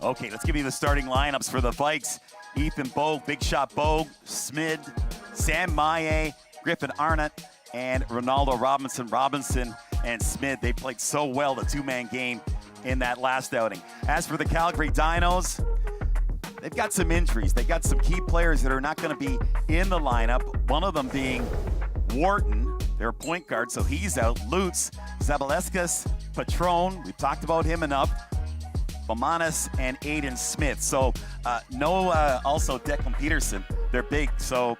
Okay, let's give you the starting lineups for the Vikes. Ethan Bogue, Big Shot Bogue, Smid, Sam Maye, Griffin Arnott, and Ronaldo Robinson. Robinson and Smid, they played so well the two-man game in that last outing. As for the Calgary Dinos, they've got some injuries. They got some key players that are not going to be in the lineup, one of them being Wharton, their point guard, so he's out. Lutz, Zabaleskas, Patron, we've talked about him enough. Bamanis and Aiden Smith. So also Declan Peterson, they're big. So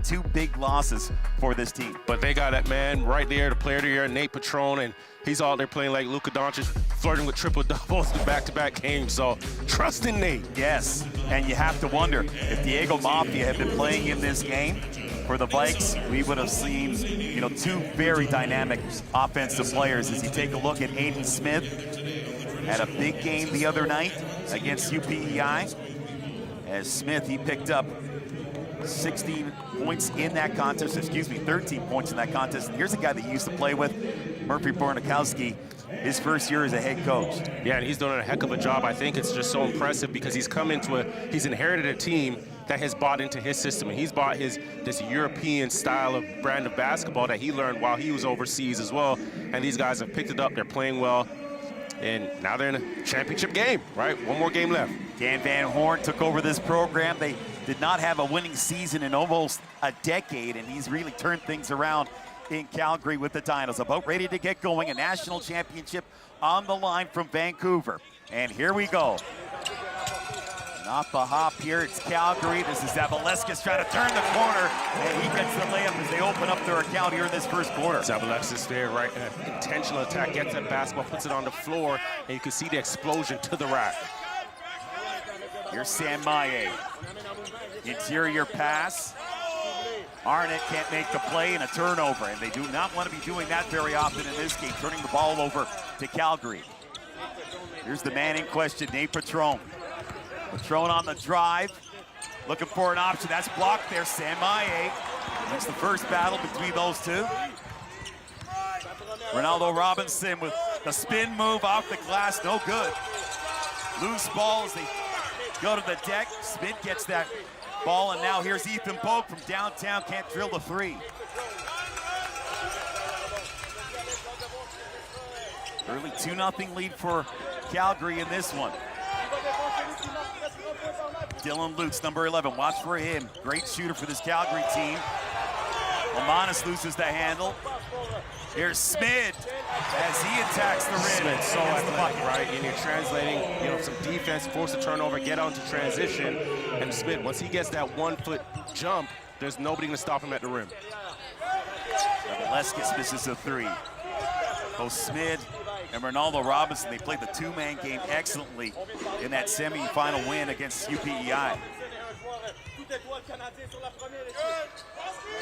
two big losses for this team. But they got that man right there, the player of the year, Nate Patron, and he's out there playing like Luka Doncic, flirting with triple-doubles in back-to-back games. So trust in Nate. Yes, and you have to wonder if Diego Mafia had been playing in this game for the Vikes, we would have seen, two very dynamic offensive players. As you take a look at Aiden Smith, had a big game the other night against UPEI. As Smith, he picked up 16 points in that contest, 13 points in that contest. And here's a guy that you used to play with, Murphy Bornikowski, his first year as a head coach. Yeah, and he's doing a heck of a job. I think it's just so impressive because he's he's inherited a team that has bought into his system, and he's bought this European style of brand of basketball that he learned while he was overseas as well. And these guys have picked it up, they're playing well. And now they're in a championship game, right? One more game left. Dan Van Horn took over this program. They did not have a winning season in almost a decade, and he's really turned things around in Calgary with the Dinos. About ready to get going, a national championship on the line from Vancouver. And here we go. Not the hop here, it's Calgary. This is Zabaleskas trying to turn the corner, and he gets the layup as they open up their account here in this first quarter. Zabaleskas there, right? Intentional attack, gets that basketball, puts it on the floor, and you can see the explosion to the rack. Here's Sam Maye. Interior pass. Arnott can't make the play, and a turnover, and they do not want to be doing that very often in this game, turning the ball over to Calgary. Here's the man in question, Nate Patron. Patron on the drive, looking for an option. That's blocked there, Sam Maye. That's the first battle between those two. Ronaldo Robinson with the spin move off the glass, no good. Loose ball as they go to the deck. Smith gets that ball, and now here's Ethan Bogue from downtown, can't drill the three. Early 2-0 lead for Calgary in this one. Dylan Lutz, number 11, watch for him. Great shooter for this Calgary team. Lamanis loses the handle. Here's Smid as he attacks the rim. Smid, so athletic, right? And you're translating, some defense, force a turnover, get out into transition. And Smid, once he gets that 1-foot jump, there's nobody going to stop him at the rim. Zabaleskas misses a three. Both Smid and Ronaldo Robinson, they played the two-man game excellently in that semi-final win against UPEI.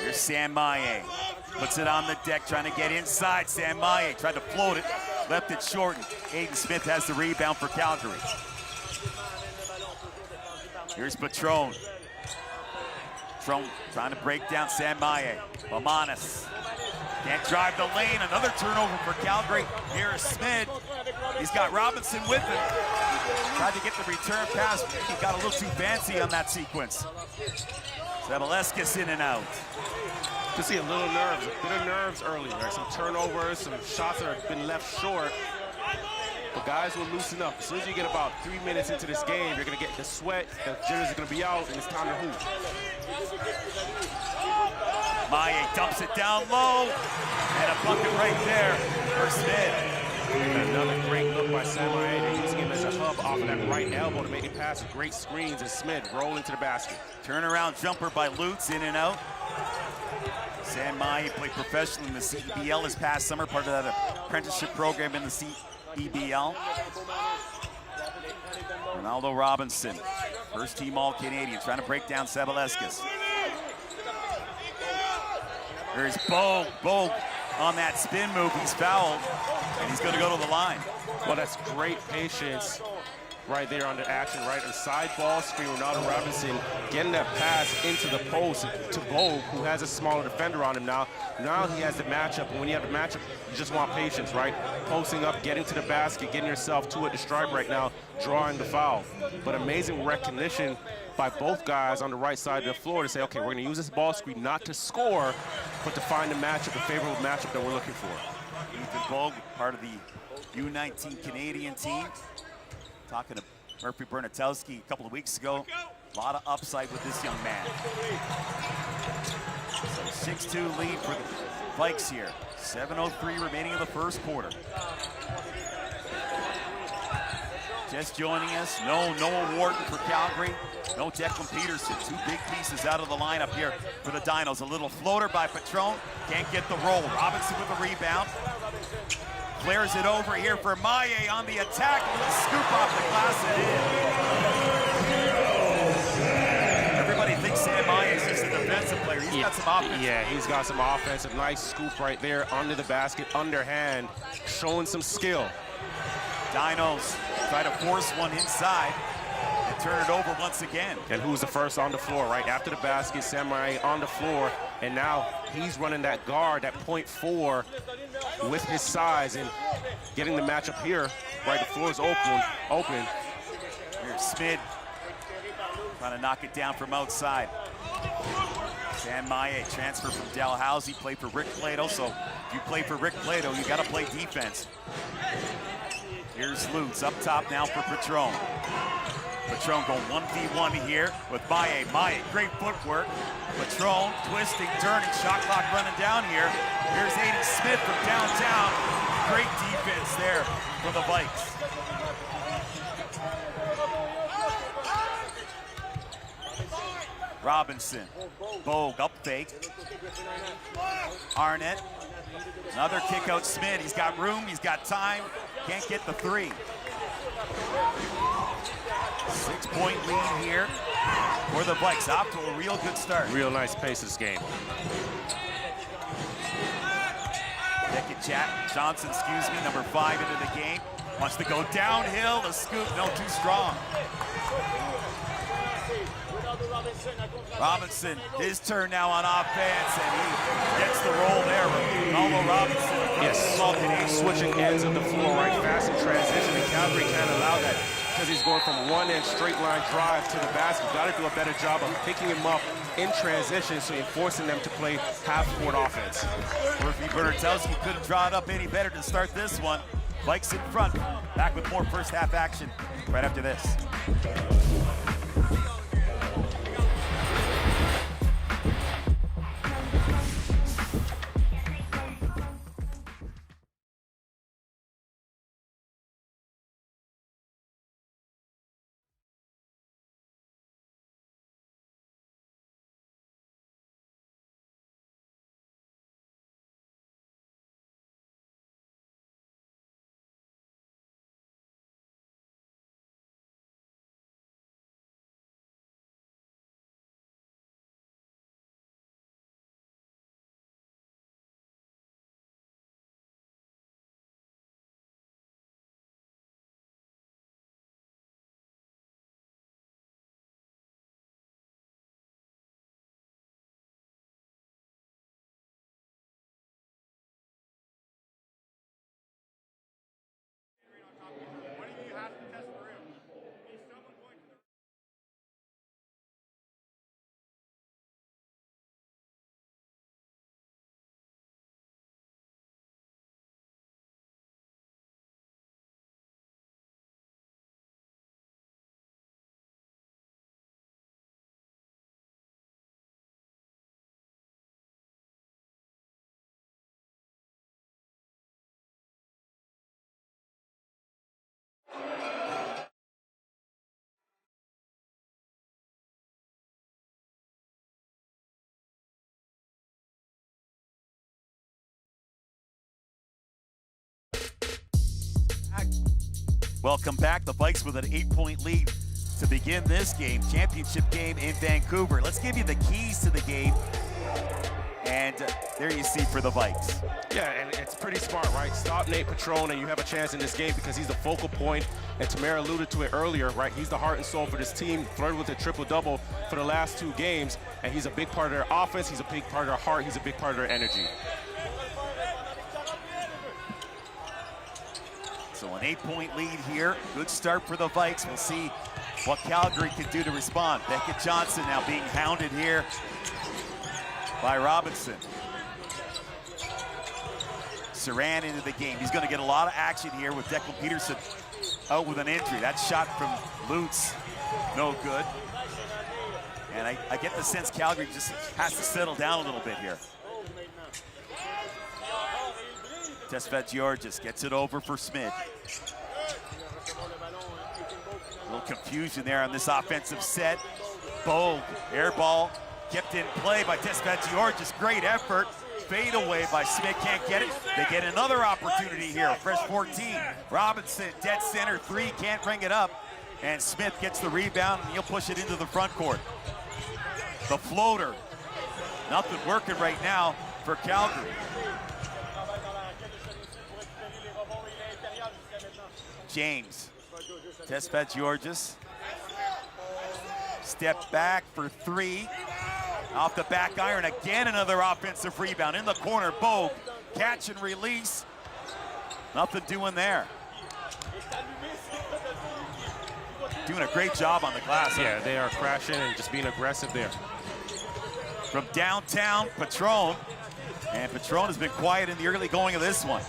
Here's Sam Maye. Puts it on the deck, trying to get inside. Sam Maye tried to float it, left it short. Aiden Smith has the rebound for Calgary. Here's Patron. Patron trying to break down Sam Maye. Bamanis. Can't drive the lane. Another turnover for Calgary. Here's Smith. He's got Robinson with him. Tried to get the return pass. He got a little too fancy on that sequence. Zabaleskas in and out. You see a little nerves, a bit of nerves early, right? Some turnovers, some shots that have been left short. But guys will loosen up. As soon as you get about 3 minutes into this game, you're going to get the sweat, the jitters are going to be out, and it's time to hoop. Maye dumps it down low, and a bucket right there for Smith. Another great look by Sam Maye, using him as a hub off of that right elbow to make it pass. Great screens, and Smith roll into the basket. Turnaround jumper by Lutz, in and out. Sam Maye played professionally in the CEBL this past summer, part of that apprenticeship program in the CEBL. Ronaldo Robinson, first team All-Canadian, trying to break down Zabaleskas. There's Bogue. Bogue on that spin move, he's fouled, and he's going to go to the line. Well, that's great patience right there on the action, right? A side ball screen, Ronaldo Robinson getting that pass into the post to Bogue, who has a smaller defender on him now. Now he has the matchup, and when you have the matchup, you just want patience, right? Posting up, getting to the basket, getting yourself to it, the stripe right now, drawing the foul. But amazing recognition by both guys on the right side of the floor to say, okay, we're gonna use this ball screen not to score, but to find a matchup, a favorable matchup that we're looking for. Ethan Bogue, part of the U19 Canadian team. Talking to Murphy Bernatowski a couple of weeks ago. A lot of upside with this young man. So 6-2 lead for the Vikes here. 7:03 remaining in the first quarter. Just joining us, no Noah Wharton for Calgary. No Declan Peterson. Two big pieces out of the lineup here for the Dinos. A little floater by Patron. Can't get the roll. Robinson with a rebound. Flares it over here for Maye on the attack. A little scoop off the glass and in. Everybody thinks Sam Maye is just a defensive player. He's got some offense. Yeah, he's got some offense. A nice scoop right there under the basket, underhand, showing some skill. Dinos try to force one inside and turn it over once again. And who's the first on the floor, right? After the basket, Sam Maye on the floor, and now he's running that guard, that .4 with his size and getting the matchup here, right? The floor is open. Here's Smid trying to knock it down from outside. Sam Maye, transfer from Dalhousie, played for Rick Plato, so if you play for Rick Plato, you gotta play defense. Here's Lutz up top now for Patron. Patron going 1v1 here with Maye. Maye, great footwork. Patron twisting, turning, shot clock running down here. Here's Aiden Smith from downtown. Great defense there for the Vikes. Robinson, Bogue up fake. Arnett, another kick out Smith. He's got room, he's got time. Can't get the three. 6-point lead here for the Vikes. Off to a real good start. Real nice pace of this game. Pickett Jack Johnson, number 5 into the game. Wants to go downhill. The scoop, no, too strong. Robinson, his turn now on offense, and he gets the roll there. Ronaldo Robinson. Yes, switching ends of the floor, right? Fast in transition, and Calgary can't allow that because he's going from one end straight line drive to the basket. Got to do a better job of picking him up in transition, so you're forcing them to play half-court offense. Murphy Bernatowski couldn't draw it up any better to start this one. Vikes in front. Back with more first half action right after this. Welcome back. The Vikes with an 8-point lead to begin this game, championship game in Vancouver. Let's give you the keys to the game. And there you see for the Vikes. Yeah, and it's pretty smart, right? Stop Nate Patron, and you have a chance in this game because he's the focal point. And Tamara alluded to it earlier, right? He's the heart and soul for this team, flirted with a triple-double for the last 2 games, and he's a big part of their offense, he's a big part of their heart, he's a big part of their energy. So an 8-point lead here. Good start for the Vikes. We'll see what Calgary can do to respond. Beckett Johnson now being hounded here by Robinson. Saran into the game. He's going to get a lot of action here with Declan Peterson out with an injury. That shot from Lutz, no good. And I get the sense Calgary just has to settle down a little bit here. Tesfet Georges gets it over for Smith. A little confusion there on this offensive set. Bogue, air ball, kept in play by Tesfet Georges. Great effort. Fade away by Smith, can't get it. They get another opportunity here. Fresh 14. Robinson, dead center, 3, can't bring it up. And Smith gets the rebound, and he'll push it into the front court. The floater. Nothing working right now for Calgary. James. Tesfet Georges. Step back for 3. Off the back iron, again another offensive rebound. In the corner, Bogue, catch and release. Nothing doing there. Doing a great job on the glass. Yeah, they are crashing and just being aggressive there. From downtown, Patron. And Patron has been quiet in the early going of this one.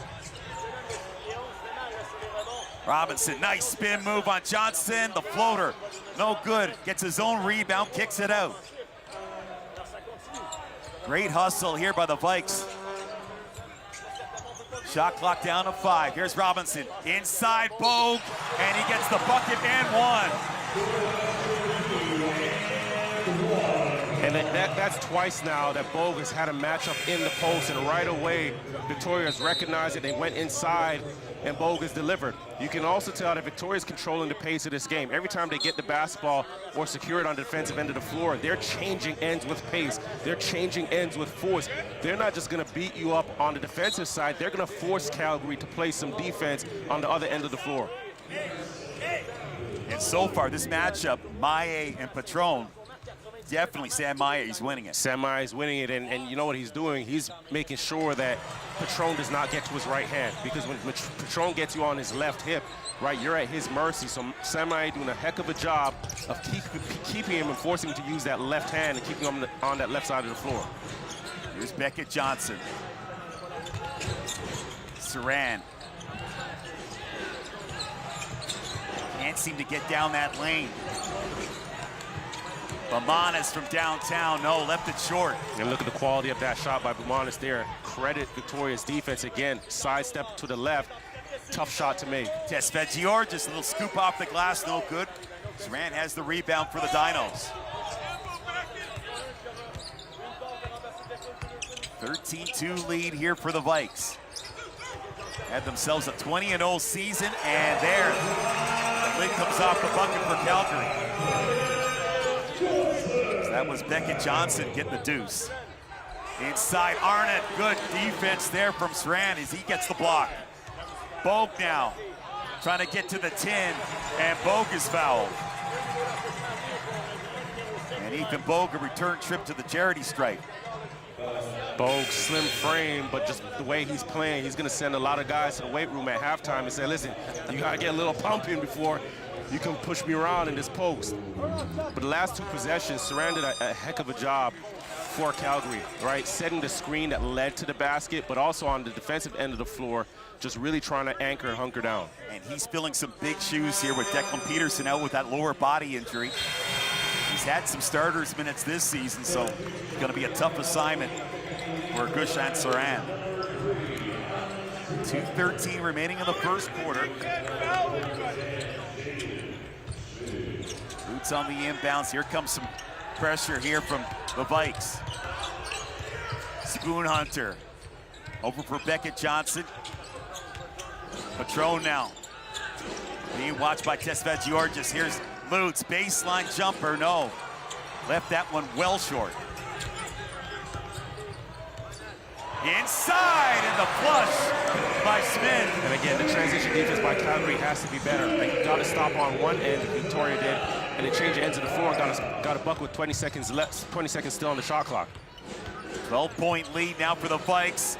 Robinson, nice spin move on Johnson. The floater, no good. Gets his own rebound, kicks it out. Great hustle here by the Vikes. Shot clock down to 5. Here's Robinson, inside Bogue, and he gets the bucket and 1. And that's twice now that Bogue has had a matchup in the post, and right away, Victoria has recognized it. They went inside, and Bogue has delivered. You can also tell that Victoria is controlling the pace of this game. Every time they get the basketball or secure it on the defensive end of the floor, they're changing ends with pace. They're changing ends with force. They're not just going to beat you up on the defensive side. They're going to force Calgary to play some defense on the other end of the floor. And so far, this matchup, Maye and Patron, definitely Sam Maye, he's winning it. Sam Maye is winning it, and you know what he's doing? He's making sure that Patron does not get to his right hand, because when Patron gets you on his left hip, right, you're at his mercy. So Sam Maye doing a heck of a job of keeping him and forcing him to use that left hand and keeping him on that left side of the floor. Here's Beckett Johnson. Saran. Can't seem to get down that lane. Bamanis from downtown, no, left it short. And look at the quality of that shot by Bamanis there. Credit Victoria's defense again. Sidestep to the left, tough shot to make. Tesfet Georges, a little scoop off the glass, no good. Saran has the rebound for the Dinos. 13-2 lead here for the Vikes. Had themselves a 20-0 season, and there, the lid comes off the bucket for Calgary. That was Beckett Johnson getting the deuce. Inside Arnott, good defense there from Saran as he gets the block. Bogue now trying to get to the 10, and Bogue is fouled. And Ethan Bogue, a return trip to the charity stripe. Bogue, slim frame, but just the way he's playing, he's gonna send a lot of guys to the weight room at halftime and say, listen, you gotta get a little pump in before you can push me around in this post. But the last 2 possessions, Saran did a heck of a job for Calgary, right? Setting the screen that led to the basket, but also on the defensive end of the floor, just really trying to anchor and hunker down. And he's filling some big shoes here with Declan Peterson out with that lower body injury. He's had some starters minutes this season, so it's gonna be a tough assignment for Gushan Saran. 2:13 remaining in the first quarter. Boots on the inbounds. Here comes some pressure here from the Vikes. Spoon Hunter over for Beckett Johnson. Patron now being watched by Tesfet Georges. Here's Lutz, baseline jumper, no. Left that one well short. Inside, and the flush by Smith. And again, the transition defense by Calgary has to be better. They got to stop on one end, Victoria did, and they changed the ends of the floor and got a buck with 20 seconds left, 20 seconds still on the shot clock. 12-point lead now for the Vikes.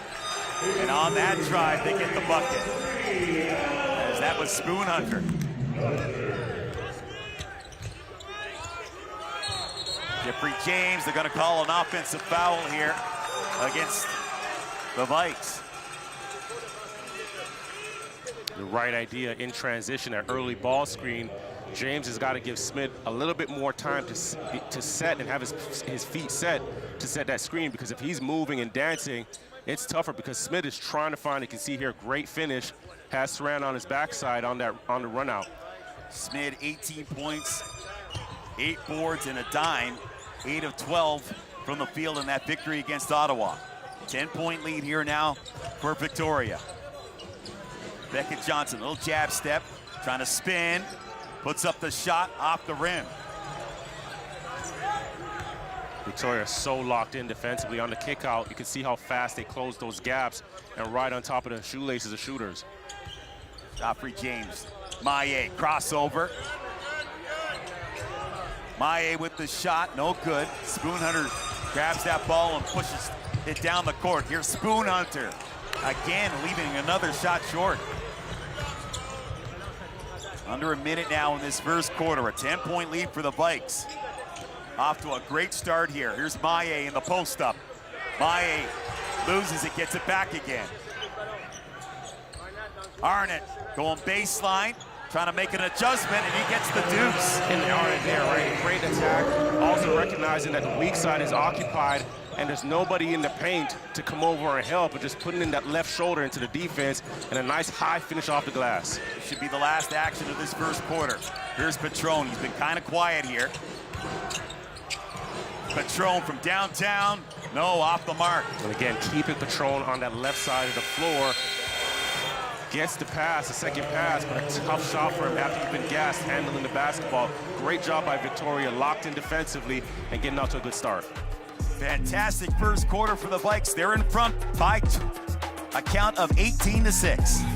And on that drive, they get the bucket. As that was Spoon Hunter. Jeffrey James, they're gonna call an offensive foul here against the Vikes. The right idea in transition, that early ball screen. James has got to give Smith a little bit more time to set and have his feet set to set that screen, because if he's moving and dancing, it's tougher because Smith is trying to find, you can see here, great finish, has Saran on his backside on the run out. Smith, 18 points, 8 boards and a dime, 8 of 12 from the field in that victory against Ottawa. 10-point lead here now for Victoria. Beckett Johnson, little jab step, trying to spin, puts up the shot off the rim. Victoria so locked in defensively on the kick out. You can see how fast they close those gaps and right on top of the shoelaces of shooters. Joffrey James, Maillet, crossover. Maillet with the shot, no good. Spoon Hunter grabs that ball and pushes it down the court. Here's Spoon Hunter, again leaving another shot short. Under a minute now in this first quarter, a 10-point lead for the Vikes. Off to a great start here. Here's Maillet in the post-up. Maillet loses it, gets it back again. Arnott going baseline, trying to make an adjustment, and he gets the deuce. And Arnott there, right? Great attack. Also recognizing that the weak side is occupied and there's nobody in the paint to come over and help, but just putting in that left shoulder into the defense and a nice high finish off the glass. It should be the last action of this first quarter. Here's Patron. He's been kind of quiet here. Patron from downtown, no, off the mark. And again, keeping Patron on that left side of the floor. Gets the pass, a second pass, but a tough shot for him after he's been gassed handling the basketball. Great job by Victoria, locked in defensively and getting out to a good start. Fantastic first quarter for the Vikes. They're in front by a count of 18-6.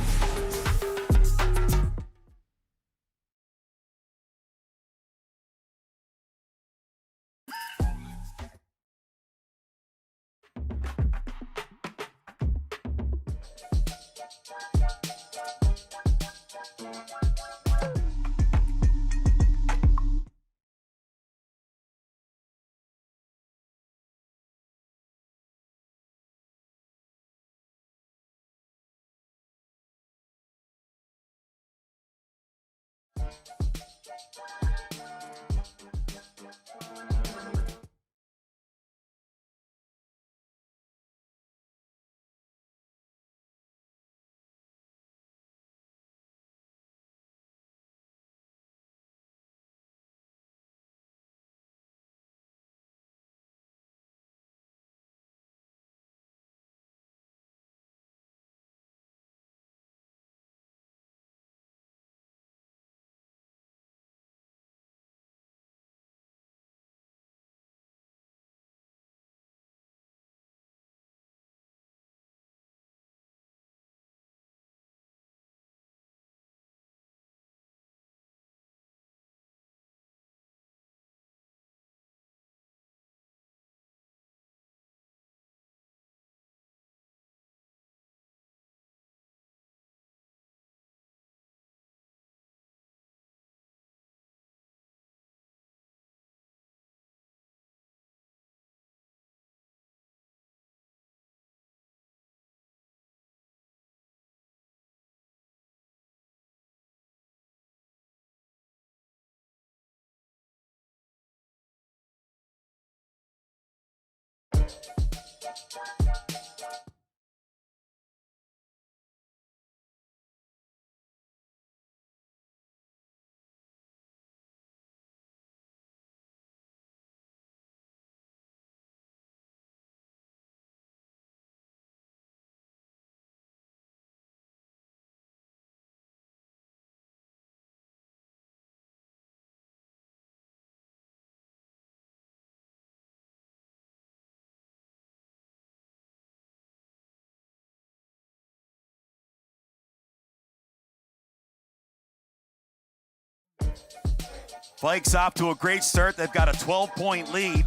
Vikes off to a great start. They've got a 12-point lead.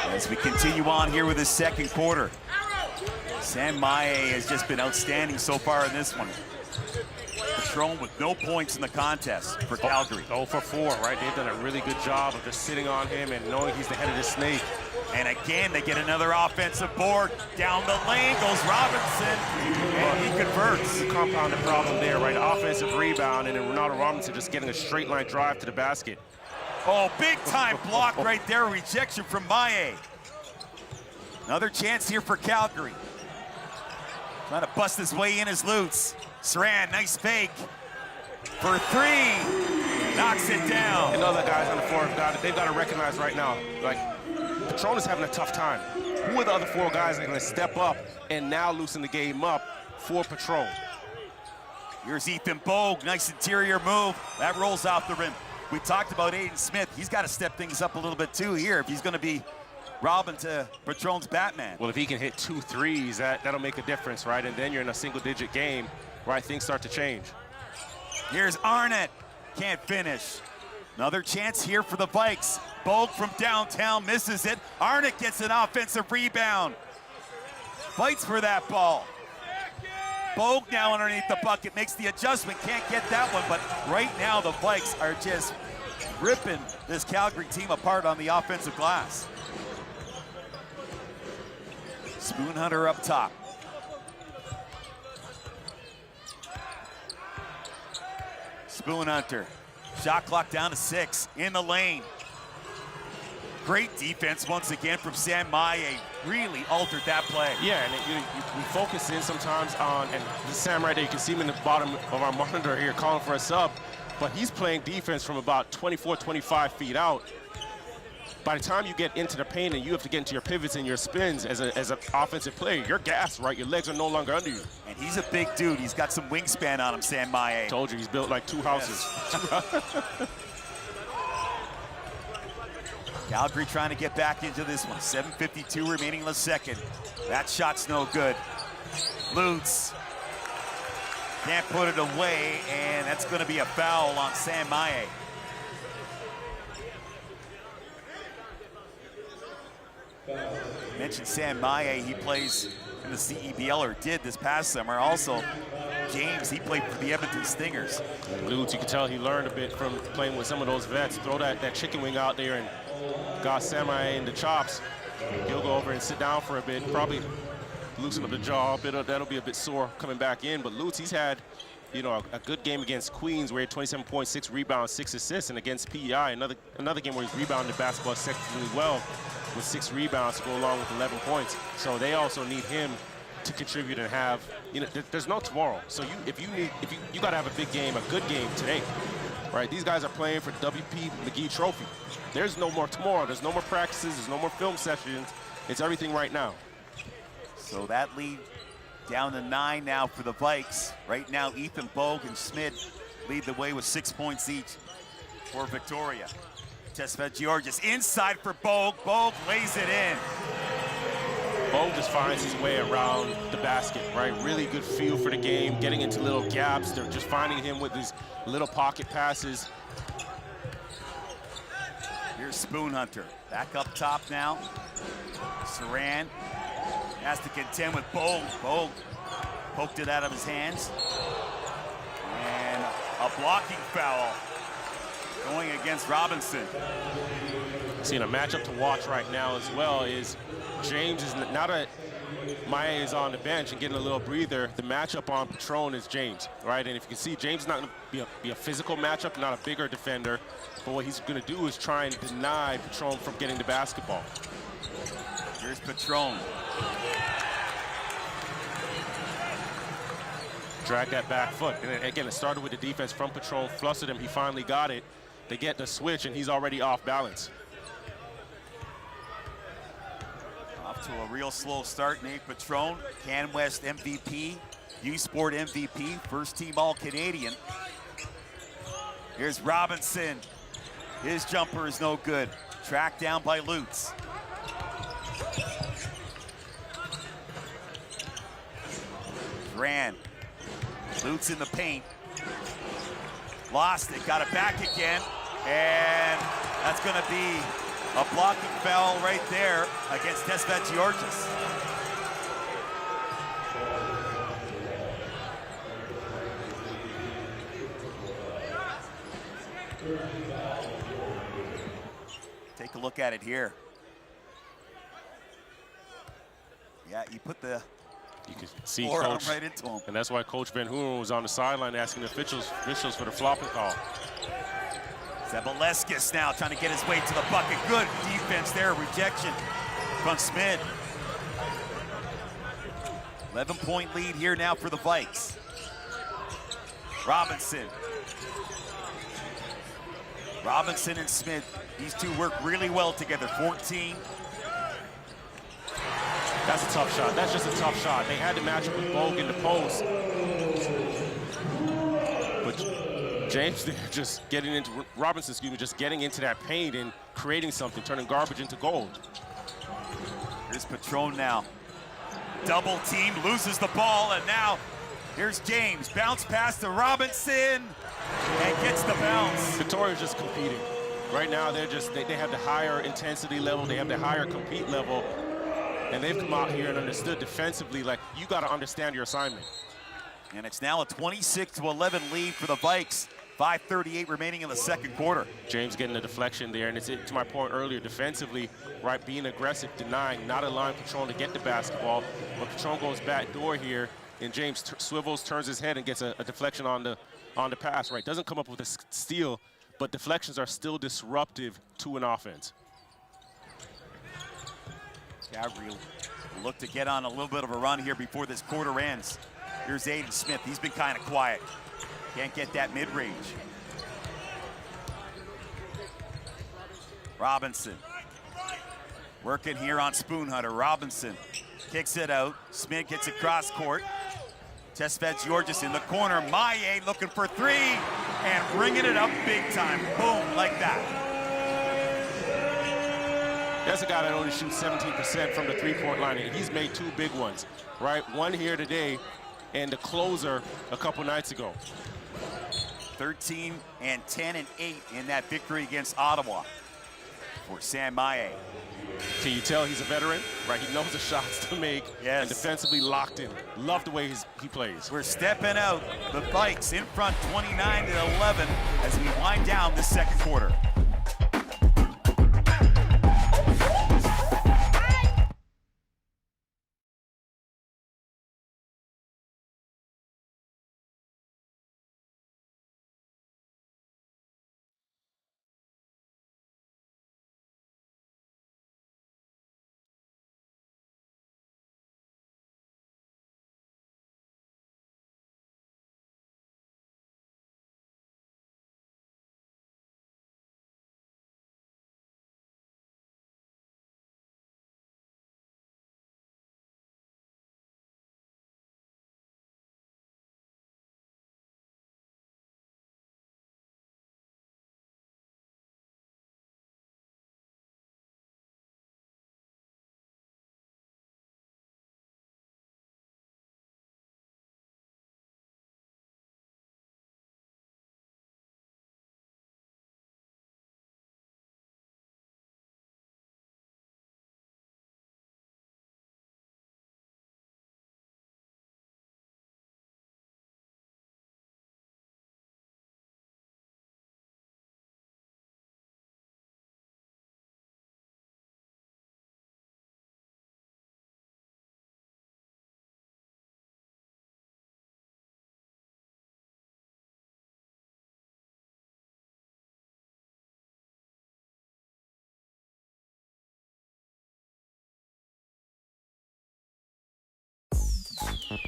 As we continue on here with the second quarter. Sam Maye has just been outstanding so far in this one. Patron with no points in the contest for Calgary. 0 for 4, right? They've done a really good job of just sitting on him and knowing he's the head of the snake. And again, they get another offensive board. Down the lane goes Robinson, and he converts. The compounded problem there, right? Offensive rebound, and then Ronaldo Robinson just getting a straight line drive to the basket. Oh, big time block right there. Rejection from Maye. Another chance here for Calgary. Trying to bust his way in as Lutz. Saran, nice fake. For three. Knocks it down. And other guys on the floor they've got to recognize right now, like, Patron is having a tough time. Who are the other 4 guys that are going to step up and now loosen the game up for Patron? Here's Ethan Bogue, nice interior move. That rolls off the rim. We talked about Aiden Smith. He's got to step things up a little bit too here if he's going to be Robin to Patron's Batman. Well, if he can hit 2 threes, that'll make a difference, right? And then you're in a single-digit game, right? Things start to change. Here's Arnott, can't finish. Another chance here for the Vikes. Bogue from downtown misses it. Arnott gets an offensive rebound. Fights for that ball. Bogue now underneath the bucket, makes the adjustment, can't get that one, but right now the Vikes are just ripping this Calgary team apart on the offensive glass. Spoon Hunter up top. Spoon Hunter, shot clock down to 6, in the lane. Great defense once again from Sam Maye. Really altered that play. Yeah, and we focus in sometimes on, and Sam right there, you can see him in the bottom of our monitor here calling for a sub, but he's playing defense from about 24, 25 feet out. By the time you get into the paint and you have to get into your pivots and your spins as an offensive player, you're gassed, right? Your legs are no longer under you. And he's a big dude. He's got some wingspan on him, Sam Maye. Told you, he's built like 2 houses. Yes. Calgary trying to get back into this one. 7:52 remaining in the second. That shot's no good. Lutz can't put it away, and that's going to be a foul on Sam Maye. Mentioned Sam Maye, he plays in the CEBL, or did this past summer. Also, James, he played for the Edmonton Stingers. Lutz, you can tell he learned a bit from playing with some of those vets. Throw that chicken wing out there and got Sam Maye in the chops. He'll go over and sit down for a bit, probably loosen up the jaw a bit. That'll be a bit sore coming back in. But Lutz, he's had, you know, a good game against Queens where he had 27.6 rebounds, 6 assists, and against PEI, another game where he's rebounded the basketball exceptionally well with 6 rebounds to go along with 11 points. So they also need him to contribute and have, you know, there's no tomorrow. So you got to have a big game, a good game today, right? These guys are playing for the WP McGee Trophy. There's no more tomorrow. There's no more practices. There's no more film sessions. It's everything right now. So that lead down to 9 now for the Vikes. Right now, Ethan Bogue and Smith lead the way with 6 points each for Victoria. Tesfet Georges inside for Bogue. Bogue lays it in. Bogue just finds his way around the basket, right? Really good feel for the game, getting into little gaps. They're just finding him with these little pocket passes. Here's Spoon Hunter, back up top now. Saran has to contend with Bogue. Bogue poked it out of his hands. And a blocking foul going against Robinson. Seeing a matchup to watch right now as well is James is, now that Maye is on the bench and getting a little breather, the matchup on Patron is James, right? And if you can see, James is not going to be a physical matchup, not a bigger defender, but what he's going to do is try and deny Patron from getting the basketball. Here's Patron. Drag that back foot. And again, it started with the defense from Patron, flustered him, he finally got it. They get the switch, and he's already off balance. Off to a real slow start, Nate Patron, Can West MVP, U-Sport MVP, first team All-Canadian. Here's Robinson. His jumper is no good. Tracked down by Lutz. Ran. Lutz in the paint. Lost it, got it back again, and that's going to be a blocking foul right there against Georges. Take a look at it here. Yeah, you put the You can see forearm Coach, right into him. and that's why Coach Van Hoeren was on the sideline asking the officials for the flopping call. Zabaleskis now trying to get his way to the bucket. Good defense there, rejection from Smith. 11-point lead here now for the Vikes. Robinson and Smith, these two work really well together. 14. That's a tough shot. That's just a tough shot. They had to match up with Bogue in the post. But James there just getting into, Robinson, excuse me, just getting into that paint and creating something, turning garbage into gold. Here's Patron now. Double team, loses the ball, and now here's James. Bounce pass to Robinson, and gets the bounce. Victoria's just competing. Right now, they have the higher intensity level, they have the higher compete level, and they've come out here and understood defensively, like, you got to understand your assignment. And it's now a 26-11 lead for the Vikes. 5:38 remaining in the second quarter. James getting the deflection there, and it's to my point earlier, defensively, right, being aggressive, denying, not allowing Patron to get the basketball. But Patron goes back door here, and James swivels, turns his head, and gets a deflection on the pass, right? Doesn't come up with a steal, but deflections are still disruptive to an offense. Calgary will look to get on a little bit of a run here before this quarter ends. Here's Aiden Smith. He's been kind of quiet. Can't get that mid-range. Robinson working here on Spoon Hunter. Robinson kicks it out. Smith gets it cross court. Georges in the corner. Maye looking for three and bringing it up big time. Boom, like that. That's a guy that only shoots 17% from the three-point line, and he's made two big ones, right? One here today, and the closer a couple nights ago. 13 and 10 and 8 in that victory against Ottawa for Sam Maye. Can you tell he's a veteran, right? He knows the shots to make, yes, and defensively locked in. Love the way he plays. We're stepping out. The Vikes in front 29-11 as we wind down this second quarter.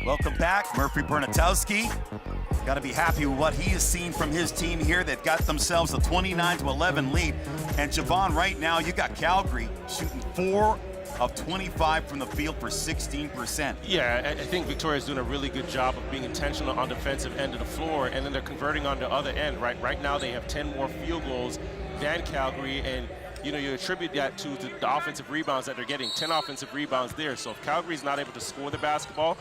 Welcome back, Murphy Bernatowski. Got to be happy with what he has seen from his team here. They've got themselves a 29-11 lead. And Javon, right now, you got Calgary shooting 4 of 25 from the field for 16%. Yeah, I think Victoria's doing a really good job of being intentional on the defensive end of the floor, and then they're converting on the other end, right? Right now, they have 10 more field goals than Calgary, and you know, you attribute that to the offensive rebounds that they're getting. 10 offensive rebounds there. So if Calgary's not able to score the basketball,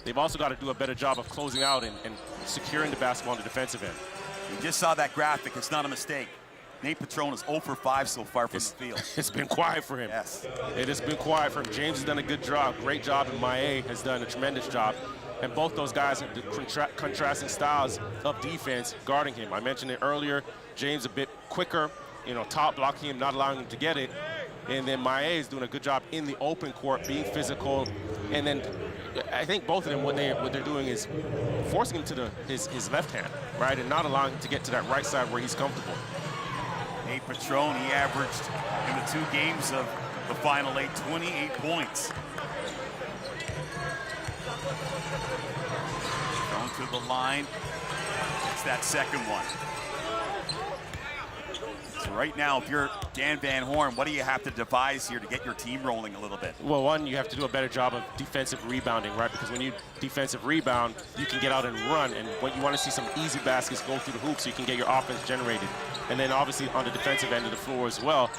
they've also got to do a better job of closing out and securing the basketball on the defensive end. You just saw that graphic. It's not a mistake. Nate Petrone is 0 for 5 so far from the field. It's been quiet for him. Yes. It has been quiet for him. James has done a good job, great job, and Maé has done a tremendous job. And both those guys have the contrasting styles of defense guarding him. I mentioned it earlier. James a bit quicker, top blocking him, not allowing him to get it. And then Maé is doing a good job in the open court, being physical. And then I think both of them, what they're doing is forcing him to his left hand, right, and not allowing him to get to that right side where he's comfortable. Nate Petrone, he averaged in the 2 games of the Final 8, 28 points. Thrown to the line. It's that second one. So right now, if you're Dan Van Horn, what do you have to devise here to get your team rolling a little bit? Well, one, you have to do a better job of defensive rebounding, right? Because when you defensive rebound, you can get out and run. And what you want to see some easy baskets go through the hoop so you can get your offense generated. And then obviously on the defensive end of the floor as well,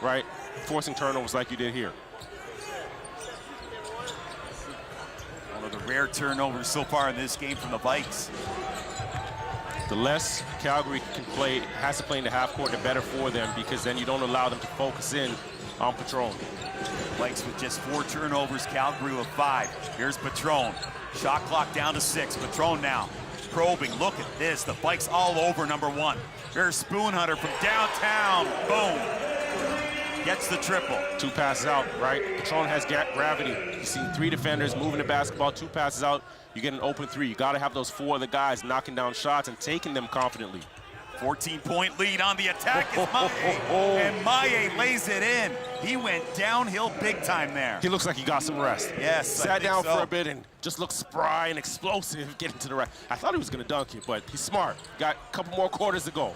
right? Forcing turnovers like you did here. One of the rare turnovers so far in this game from the Vikes. The less Calgary has to play in the half court, the better for them, because then you don't allow them to focus in on Petrone. Vikes with just 4 turnovers, Calgary with 5. Here's Petrone. Shot clock down to 6. Petrone now probing. Look at this. The Vikes all over number 1. Here's Spoonhunter from downtown. Boom. Gets the triple. 2 passes out, right? Petrone has gravity. You've seen 3 defenders moving the basketball, 2 passes out. You get an open 3. You got to have those 4 other guys knocking down shots and taking them confidently. 14-point lead on the attack is Maé, and Maé lays it in. He went downhill big time there. He looks like he got some rest. Yes, Sat down for a bit and just looked spry and explosive getting to the rack. I thought he was going to dunk it, but he's smart. Got a couple more quarters to go.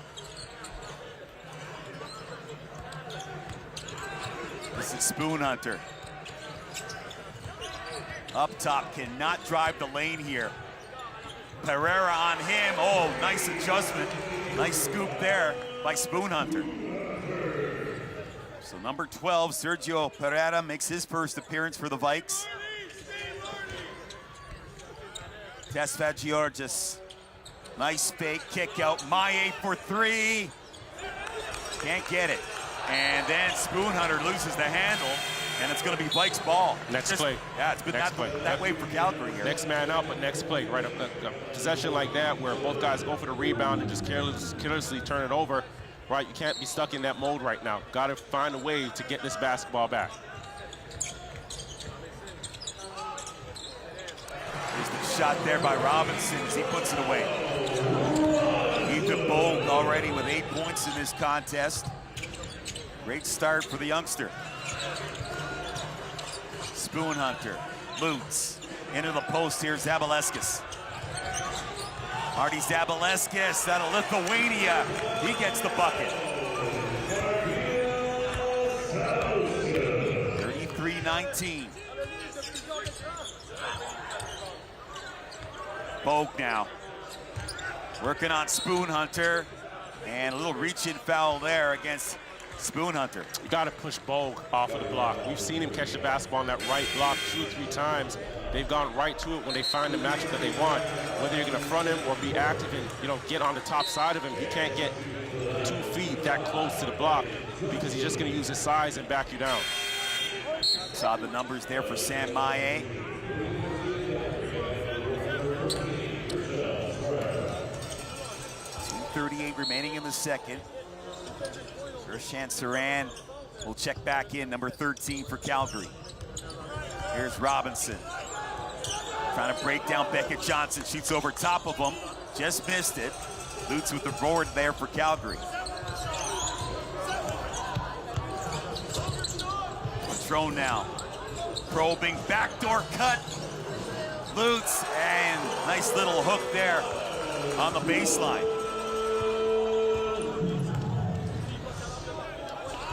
This is Spoonhunter. Up top, cannot drive the lane here. Pereira on him. Oh, nice adjustment. Nice scoop there by Spoonhunter. So number 12, Sergio Pereira, makes his first appearance for the Vikes. Tesfagiorgis, nice fake kick out. Maé for 3. Can't get it. And then Spoonhunter loses the handle, and it's going to be Vikes ball. Next play. Yeah, it's been that way for Calgary here. Next man out, but next play, right? A possession like that where both guys go for the rebound and just carelessly turn it over, right? You can't be stuck in that mode right now. Got to find a way to get this basketball back. There's the shot there by Robinson as he puts it away. Ethan Bogue already with 8 points in this contest. Great start for the youngster. Spoonhunter, Lutz, into the post here, Zabaleskis. Marty Zabaleskis out of Lithuania, he gets the bucket. 33-19. Bogue now, working on Spoonhunter, and a little reach-in foul there against Spoonhunter. You got to push Bogue off of the block. We've seen him catch the basketball on that right block 2 or 3 times. They've gone right to it when they find the matchup that they want. Whether you're going to front him or be active and get on the top side of him, he can't get 2 feet that close to the block because he's just going to use his size and back you down. Saw the numbers there for Sam Maé. .38 remaining in the second. Gershan Saran will check back in, number 13 for Calgary. Here's Robinson. Trying to break down Beckett Johnson. Shoots over top of him. Just missed it. Lutz with the board there for Calgary. Petrone now. Probing, backdoor cut. Lutz, and nice little hook there on the baseline.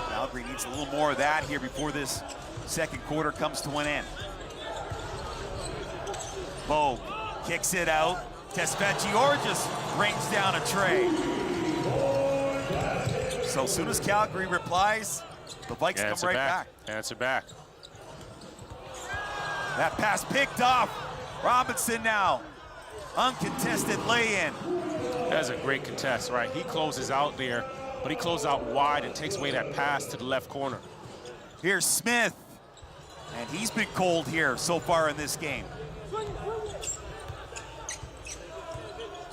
Calgary needs a little more of that here before this second quarter comes to an end. Bogue kicks it out. Tesfagiorgis rings down a tray. So as soon as Calgary replies, the Vikes come right back. Answer back. That pass picked off. Robinson now. Uncontested lay-in. That's a great contest, right? He closes out there, but he closes out wide and takes away that pass to the left corner. Here's Smith, and he's been cold here so far in this game.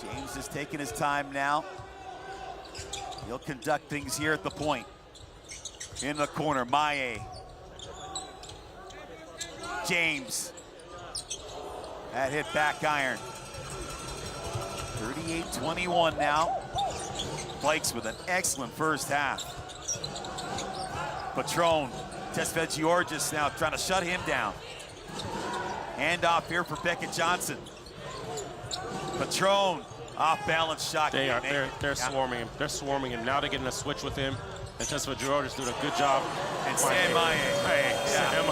James is taking his time now. He'll conduct things here at the point. In the corner, Maye. James. That hit back iron. 38-21 now. Vikes with an excellent first half. Patron, Tesfagiorgis now trying to shut him down. Hand off here for Beckett Johnson. Patron, off balance shot. They're swarming him. They're swarming him. Now they're getting a switch with him. And Tesfagiorgis doing a good job. And Sam Maye. Sam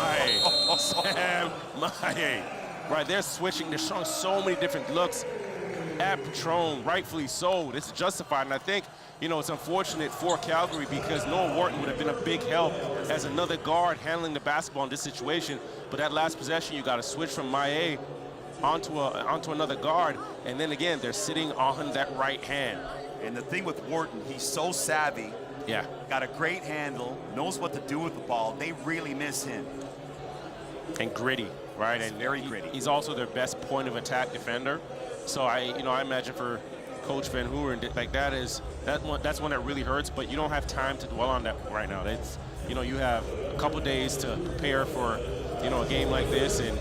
Maye. Right, they're switching. They're showing so many different looks at Patron, rightfully so. This is justified, and I think, it's unfortunate for Calgary because Noah Wharton would have been a big help as another guard handling the basketball in this situation. But that last possession, you got to switch from Maye onto another guard, and then again, they're sitting on that right hand. And the thing with Wharton, he's so savvy. Yeah. Got a great handle, knows what to do with the ball. They really miss him. And gritty, right? He's very gritty. He's also their best point of attack defender. So I imagine for Coach Vancouver, that's one that really hurts. But you don't have time to dwell on that right now. That's, you have a couple days to prepare for, a game like this, and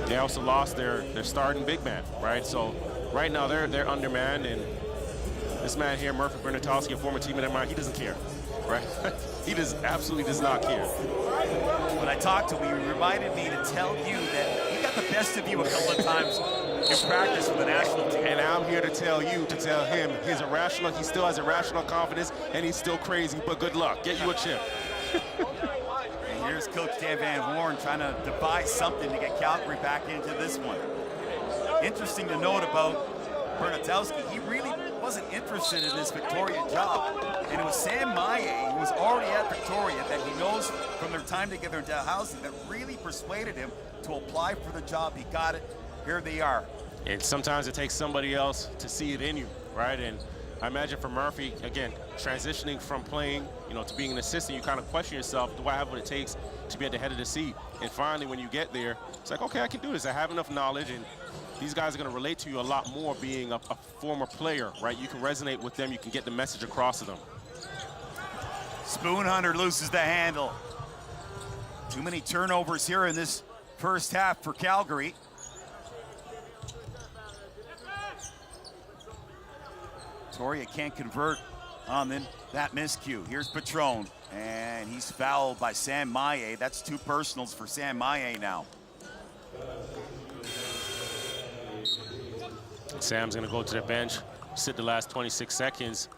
they also lost their starting big man, right? So right now they're undermanned, and this man here, Murphy Bernatowski, a former teammate of mine, he doesn't care, right? He absolutely does not care. When I talked to him, he reminded me to tell you that he got the best of you a couple of times in practice with the national team. And I'm here to tell him he still has irrational confidence, and he's still crazy, but good luck. Get you a chip. And here's Coach Dan Van Horn trying to devise something to get Calgary back into this one. Interesting to note about Bernatowski, he really wasn't interested in this Victoria job. And it was Sam Maye, who was already at Victoria, that he knows from their time together in Dalhousie, that really persuaded him to apply for the job. He got it. Here they are. And sometimes it takes somebody else to see it in you, right? And I imagine for Murphy, again, transitioning from playing, to being an assistant, you kind of question yourself, do I have what it takes to be at the head of the seat? And finally, when you get there, it's like, okay, I can do this. I have enough knowledge, and these guys are going to relate to you a lot more being a former player, right? You can resonate with them. You can get the message across to them. Spoon Hunter loses the handle. Too many turnovers here in this first half for Calgary. Victoria can't convert on that miscue. Here's Patron, and he's fouled by Sam Maye. That's 2 personals for Sam Maye now. Sam's going to go to the bench, sit the last 26 seconds.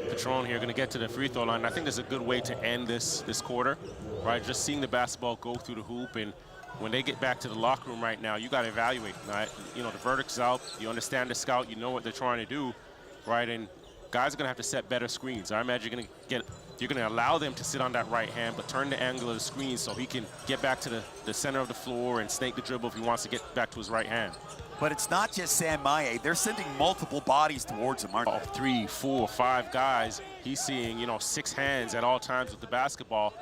Patron here going to get to the free throw line. I think there's a good way to end this quarter, right? Just seeing the basketball go through the hoop, and when they get back to the locker room right now, you got to evaluate. Right? The verdict's out. You understand the scout. You know what they're trying to do, right? And guys are going to have to set better screens. I imagine you're going to allow them to sit on that right hand, but turn the angle of the screen so he can get back to the center of the floor and snake the dribble if he wants to get back to his right hand. But it's not just Sam Maye. They're sending multiple bodies towards him, aren't they? 3, 4, 5 guys. He's seeing, 6 hands at all times with the basketball,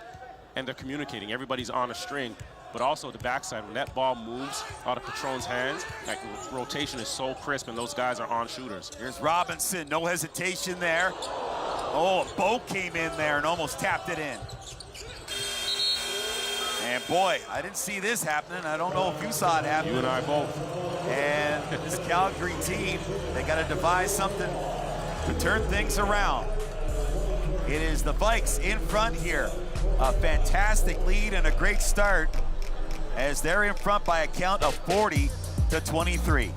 and they're communicating. Everybody's on a string. But also the backside, when that ball moves out of Patron's hands, that rotation is so crisp, and those guys are on shooters. Here's Robinson, no hesitation there. Oh, Bo came in there and almost tapped it in. And boy, I didn't see this happening. I don't know if you saw it happen. You and I both. And this Calgary team, they got to devise something to turn things around. It is the Vikes in front here. A fantastic lead and a great start as they're in front by a count of 40-23.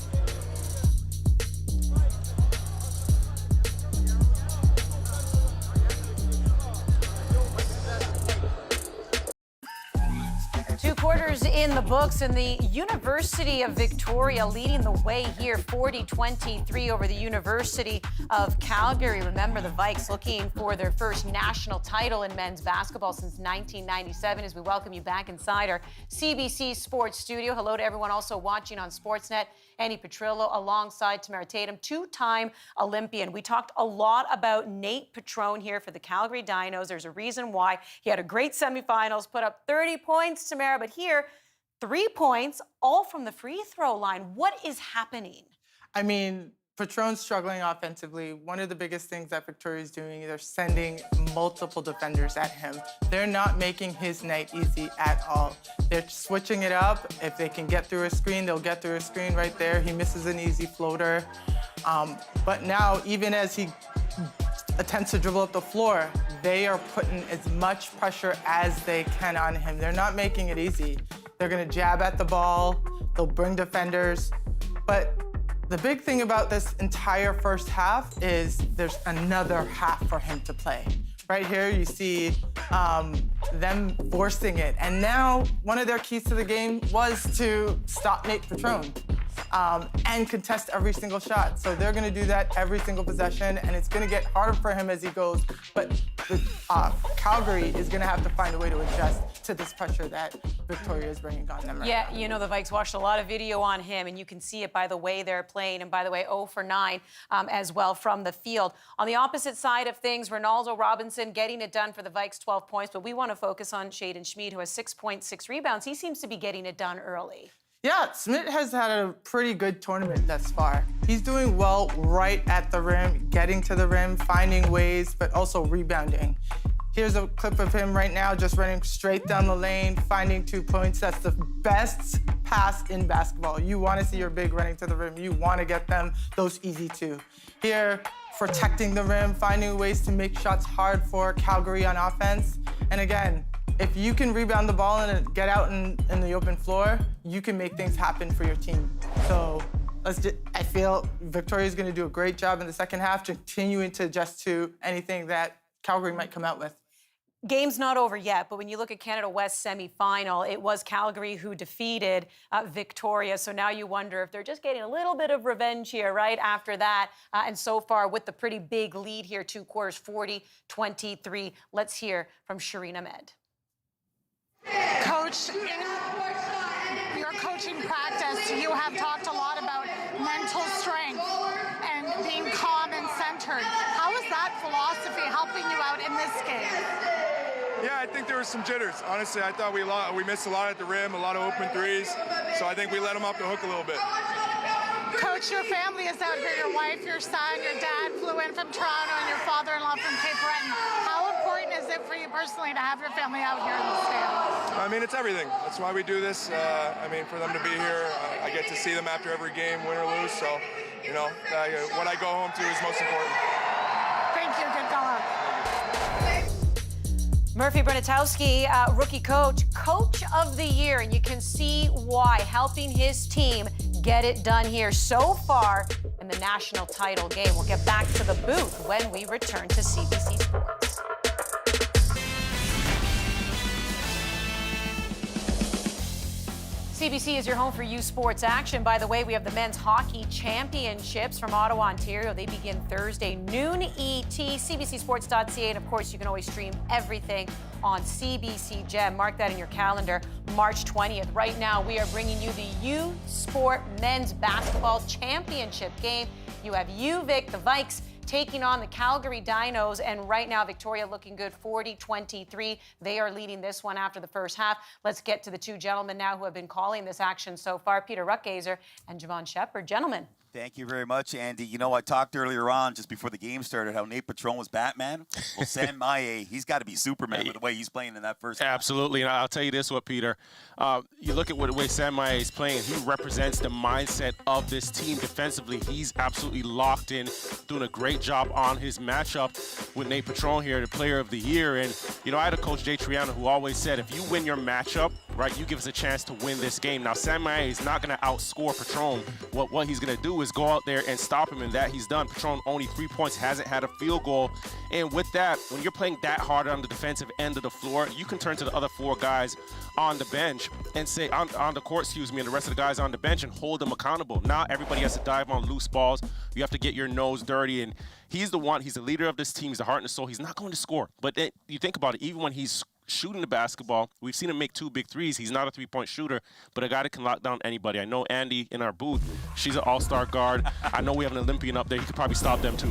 Quarters in the books, and the University of Victoria leading the way here, 40-23 over the University of Calgary. Remember, the Vikes looking for their first national title in men's basketball since 1997. As we welcome you back inside our CBC Sports studio. Hello to everyone also watching on Sportsnet Andy Petrillo alongside Tamara Tatum, two-time Olympian. We talked a lot about Nate Petrone here for the Calgary Dinos. There's a reason why. He had a great semifinals, put up 30 points, Tamara, but here, 3 points, all from the free throw line. What is happening? I mean, Petrone's struggling offensively. One of the biggest things that Victoria's doing is they're sending multiple defenders at him. They're not making his night easy at all. They're switching it up. If they can get through a screen, they'll get through a screen right there. He misses an easy floater. But now, even as he attempts to dribble up the floor, they are putting as much pressure as they can on him. They're not making it easy. They're gonna jab at the ball. They'll bring defenders. But the big thing about this entire first half is there's another half for him to play. Right here, you see them forcing it. And now, one of their keys to the game was to stop Nate Petrone and contest every single shot. So they're gonna do that every single possession, and it's gonna get harder for him as he goes. But Calgary is gonna have to find a way to adjust to this pressure that Victoria is bringing on them right Yeah, now. you know, the Vikes watched a lot of video on him, and you can see it by the way they're playing, and by the way, 0 for 9 as well from the field. On the opposite side of things, Ronaldo Robinson getting it done for the Vikes, 12 points, but we want to focus on Shaden Schmid, who has 6.6 rebounds. He seems to be getting it done early. Yeah, Schmidt has had a pretty good tournament thus far. He's doing well right at the rim, getting to the rim, finding ways, but also rebounding. Here's a clip of him right now just running straight down the lane, finding 2 points. That's the best pass in basketball. You want to see your big running to the rim. You want to get them those easy 2. Here, protecting the rim, finding ways to make shots hard for Calgary on offense. And again, if you can rebound the ball and get out in the open floor, you can make things happen for your team. So I feel Victoria's going to do a great job in the second half, continuing to adjust to anything that Calgary might come out with. Game's not over yet, but when you look at Canada West semifinal, it was Calgary who defeated Victoria. So now you wonder if they're just getting a little bit of revenge here, right, after that. And so far, with the pretty big lead here, 2 quarters, 40-23. Let's hear from Shireen Ahmed. Coach, in your coaching practice, you have talked a lot about mental strength and being calm and centered. How is that philosophy helping you out in this game? Yeah, I think there was some jitters. Honestly, I thought we missed a lot at the rim, a lot of open threes. So I think we let them off the hook a little bit. Coach, your family is out here. Your wife, your son, your dad flew in from Toronto, and your father-in-law from Cape Breton. How important is it for you personally to have your family out here in the stand? I mean, it's everything. That's why we do this. I mean, for them to be here, I get to see them after every game, win or lose. So, you know, what I go home to is most important. Thank you. Good luck. Murphy Brenatowski, rookie coach of the year, and you can see why, helping his team get it done here so far in the national title game. We'll get back to the booth when we return to CBC Sports. CBC is your home for youth sports action. By the way, we have the men's hockey championships from Ottawa, Ontario. They begin Thursday, noon ET, cbcsports.ca. And of course, you can always stream everything on CBC Gem. Mark that in your calendar, March 20th. Right now, we are bringing you the U Sport Men's Basketball Championship game. You have UVic, the Vikes, taking on the Calgary Dinos, and right now Victoria looking good, 40-23. They are leading this one after the first half. Let's get to the two gentlemen now who have been calling this action so far, Peter Ruckgazer and Javon Shepard. Gentlemen. Thank you very much, Andy. You know, I talked earlier on, just before the game started, how Nate Petrone was Batman. Well, Sam Maye, he's got to be Superman with the way he's playing in that first half. Absolutely, and I'll tell you this, Peter. You look at the way Sam Maye is playing, he represents the mindset of this team defensively. He's absolutely locked in, doing a great job on his matchup with Nate Petrone here, the player of the year. And, you know, I had a coach, Jay Triano, who always said, if you win your matchup, right, you give us a chance to win this game. Now, Sam Maye is not going to outscore Petrone. What he's going to do is go out there and stop him, and that he's done. Petrone only 3 points, hasn't had a field goal. And with that, when you're playing that hard on the defensive end of the floor, you can turn to the other 4 guys on the bench and say, on the court, excuse me, and the rest of the guys on the bench and hold them accountable. Now everybody has to dive on loose balls. You have to get your nose dirty, and he's the leader of this team. He's the heart and the soul. He's not going to score. But you think about it, even when he's shooting the basketball. We've seen him make 2 big threes. He's not a three-point shooter, but a guy that can lock down anybody. I know Andy in our booth, she's an all-star guard. I know we have an Olympian up there. He could probably stop them too.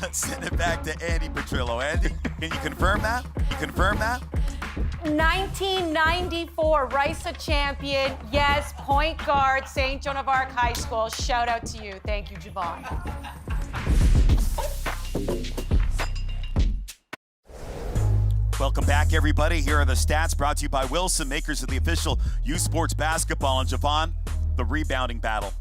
Let's send it back to Andy Petrillo. Andy, can you confirm that? You confirm that? 1994 RISA champion. Yes, point guard, St. Joan of Arc High School. Shout out to you. Thank you, Javon. Welcome back, everybody. Here are the stats brought to you by Wilson, makers of the official youth sports basketball. And Javon, the rebounding battle.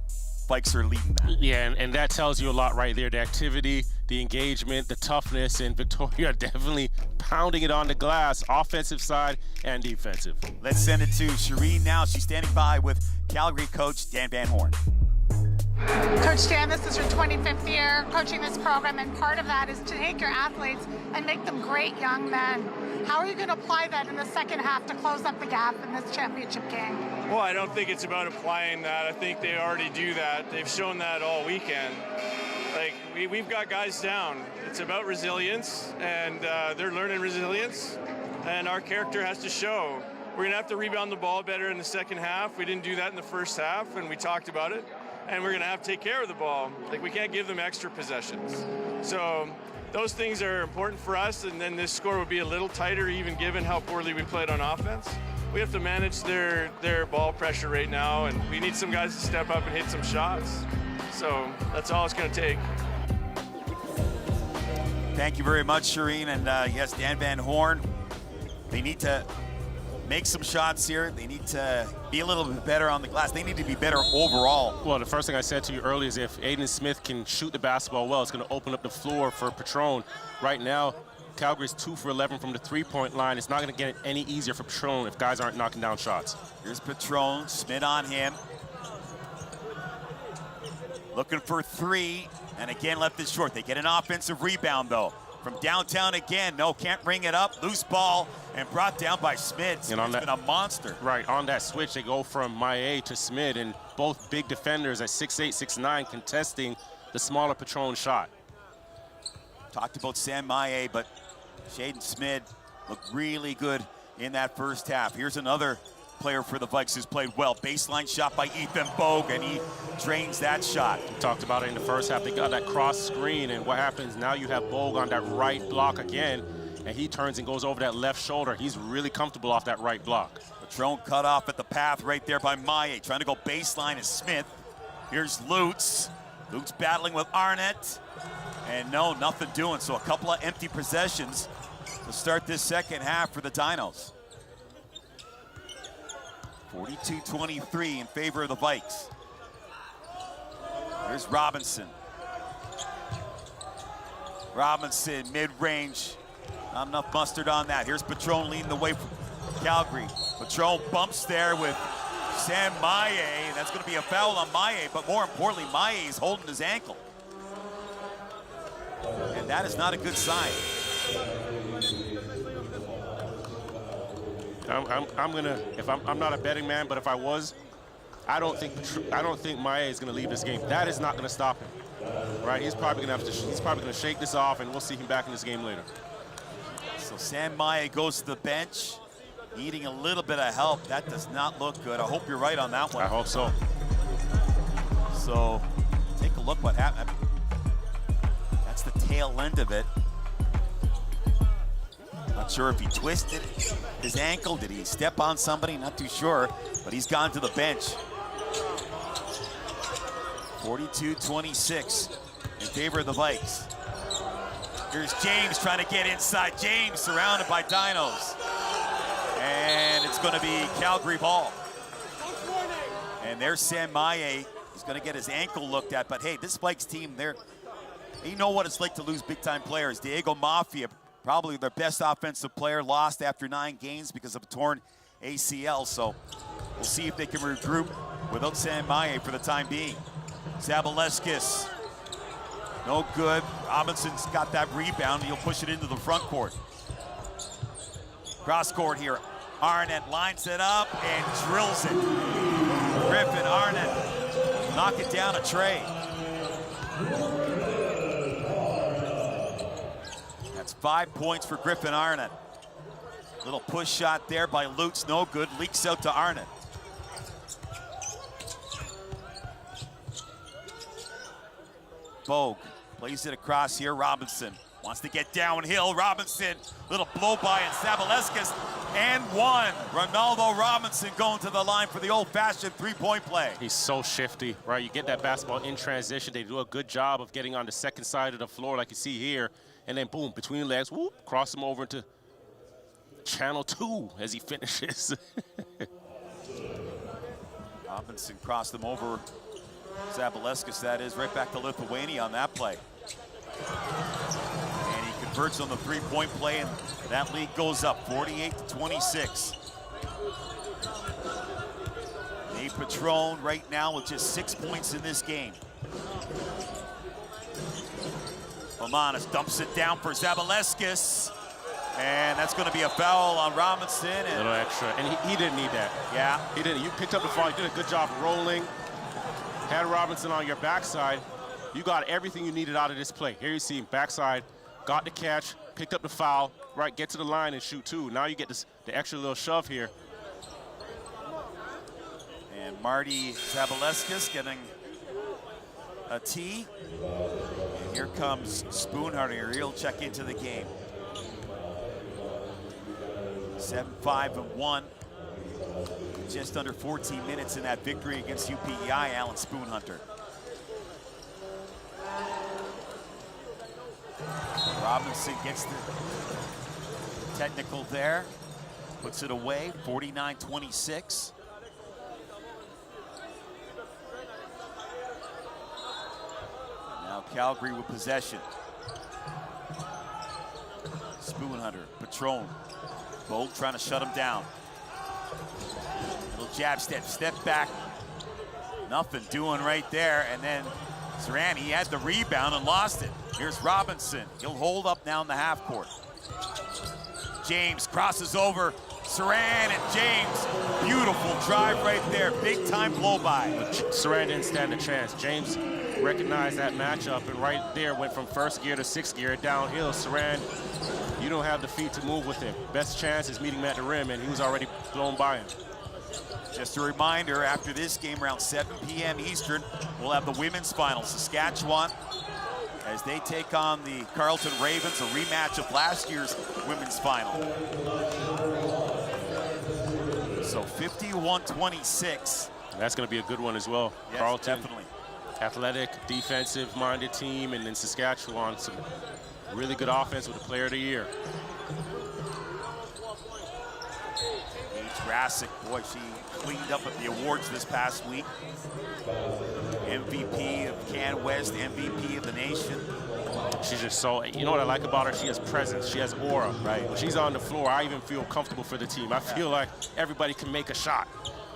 Vikes are leading that. Yeah, and that tells you a lot right there. The activity, the engagement, the toughness, and Victoria definitely pounding it on the glass, offensive side and defensive. Let's send it to Shireen now. She's standing by with Calgary coach Dan Van Horn. Coach Dan, this is your 25th year coaching this program, and part of that is to take your athletes and make them great young men. How are you going to apply that in the second half to close up the gap in this championship game? Well, I don't think it's about applying that. I think they already do that. They've shown that all weekend. Like, we've got guys down. It's about resilience, and they're learning resilience, and our character has to show. We're going to have to rebound the ball better in the second half. We didn't do that in the first half, and we talked about it. And we're going to have to take care of the ball. Like, we can't give them extra possessions. So those things are important for us, and then this score would be a little tighter even given how poorly we played on offense. We have to manage their ball pressure right now, and we need some guys to step up and hit some shots. So that's all it's going to take. Thank you very much, Shireen. And yes, Dan Van Horn, they need to make some shots here. They need to be a little bit better on the glass. They need to be better overall. Well, the first thing I said to you earlier is if Aiden Smith can shoot the basketball well, it's going to open up the floor for Patron. Right now, Calgary's 2 for 11 from the three-point line. It's not going to get any easier for Patron if guys aren't knocking down shots. Here's Patron, Smith on him. Looking for 3, and again left it short. They get an offensive rebound, though. From downtown again, no, can't ring it up. Loose ball and brought down by Smith. Smith's been a monster. Right, on that switch, they go from Maillet to Smith, and both big defenders at 6'8", 6'9", contesting the smaller Patron shot. Talked about Sam Maillet, but Shaden Smith looked really good in that first half. Here's another player for the Vikes who's played well. Baseline shot by Ethan Bogue, and he drains that shot. We talked about it in the first half. They got that cross screen, and what happens now, you have Bogue on that right block again, and he turns and goes over that left shoulder. He's really comfortable off that right block. Patron cut off at the path right there by Maillet. Trying to go baseline is Smith. Here's Lutz. Lutz battling with Arnett. And no, nothing doing. So a couple of empty possessions to start this second half for the Dinos. 42-23 in favor of the Vikes. Here's Robinson. Robinson, mid-range. Not enough mustard on that. Here's Patron leading the way for Calgary. Patron bumps there with Sam Maillet. That's going to be a foul on Maillet, but more importantly, Maillet is holding his ankle. And that is not a good sign. I'm not a betting man, but if I was, I don't think Maillet is gonna leave this game. That is not gonna stop him, right? He's probably gonna shake this off, and we'll see him back in this game later. So Sam Maillet goes to the bench, needing a little bit of help. That does not look good. I hope you're right on that one. I hope so. So take a look what happened. That's the tail end of it. Not sure if he twisted his ankle. Did he step on somebody? Not too sure, but he's gone to the bench. 42-26 in favor of the Vikes. Here's James trying to get inside. James surrounded by Dinos. And it's going to be Calgary ball. And there's Sam Maillet. He's going to get his ankle looked at. But hey, this Vikes team, you know what it's like to lose big-time players. Diego Mafia, probably their best offensive player, lost after 9 games because of a torn ACL. So we'll see if they can regroup without Sam Maillet for the time being. Zabaleskis, no good. Robinson's got that rebound. He'll push it into the front court. Cross court here. Arnett lines it up and drills it. Griffin, Arnett, knock it down a tray. That's 5 points for Griffin Arnett. Little push shot there by Lutz, no good. Leaks out to Arnott. Bogue plays it across here. Robinson wants to get downhill. Robinson, little blow by, and Sabaleskis, and one. Ronaldo Robinson going to the line for the old-fashioned three-point play. He's so shifty, right? You get that basketball in transition. They do a good job of getting on the second side of the floor like you see here. And then, boom, between legs, whoop, cross him over into channel 2 as he finishes. Robinson crossed him over. Sabaleskis, that is, right back to Lithuania on that play. And he converts on the three-point play, and that lead goes up 48-26. Nate Patron right now with just 6 points in this game. Lamanis dumps it down for Sabaleskis. And that's going to be a foul on Robinson. A little extra, and he didn't need that. Yeah. He didn't. You picked up the foul. You did a good job rolling. Had Robinson on your backside. You got everything you needed out of this play. Here you see him backside, got the catch, picked up the foul, right, get to the line and shoot two. Now you get this, the extra little shove here. And Marty Sabaleskis getting a tee. And here comes Spoonharder. He'll check into the game. 7-5-1. Just under 14 minutes in that victory against UPEI, Alan Spoonhunter. Robinson gets the technical there, puts it away, 49-26. Now Calgary with possession. Spoonhunter, Patron, Bolt trying to shut him down. Little jab step, step back. Nothing doing right there, and then Saran, he had the rebound and lost it. Here's Robinson. He'll hold up now in the half court. James crosses over. Saran and James. Beautiful drive right there. Big time blow by. Saran didn't stand a chance. James recognized that matchup and right there went from first gear to sixth gear downhill. Saran, you don't have the feet to move with him. Best chance is meeting him at the rim, and he was already blown by him. Just a reminder, after this game around 7 p.m. Eastern, we'll have the women's final. Saskatchewan, as they take on the Carleton Ravens, a rematch of last year's women's final. So 51-26. That's going to be a good one as well. Yes, Carleton, definitely. Athletic, defensive-minded team, and then Saskatchewan, some really good offense with the player of the year. Rassick, boy, she cleaned up at the awards this past week. MVP of Can West, MVP of the nation. She's just so, you know what I like about her? She has presence, she has aura. Right. When she's on the floor, I even feel comfortable for the team. I feel like everybody can make a shot.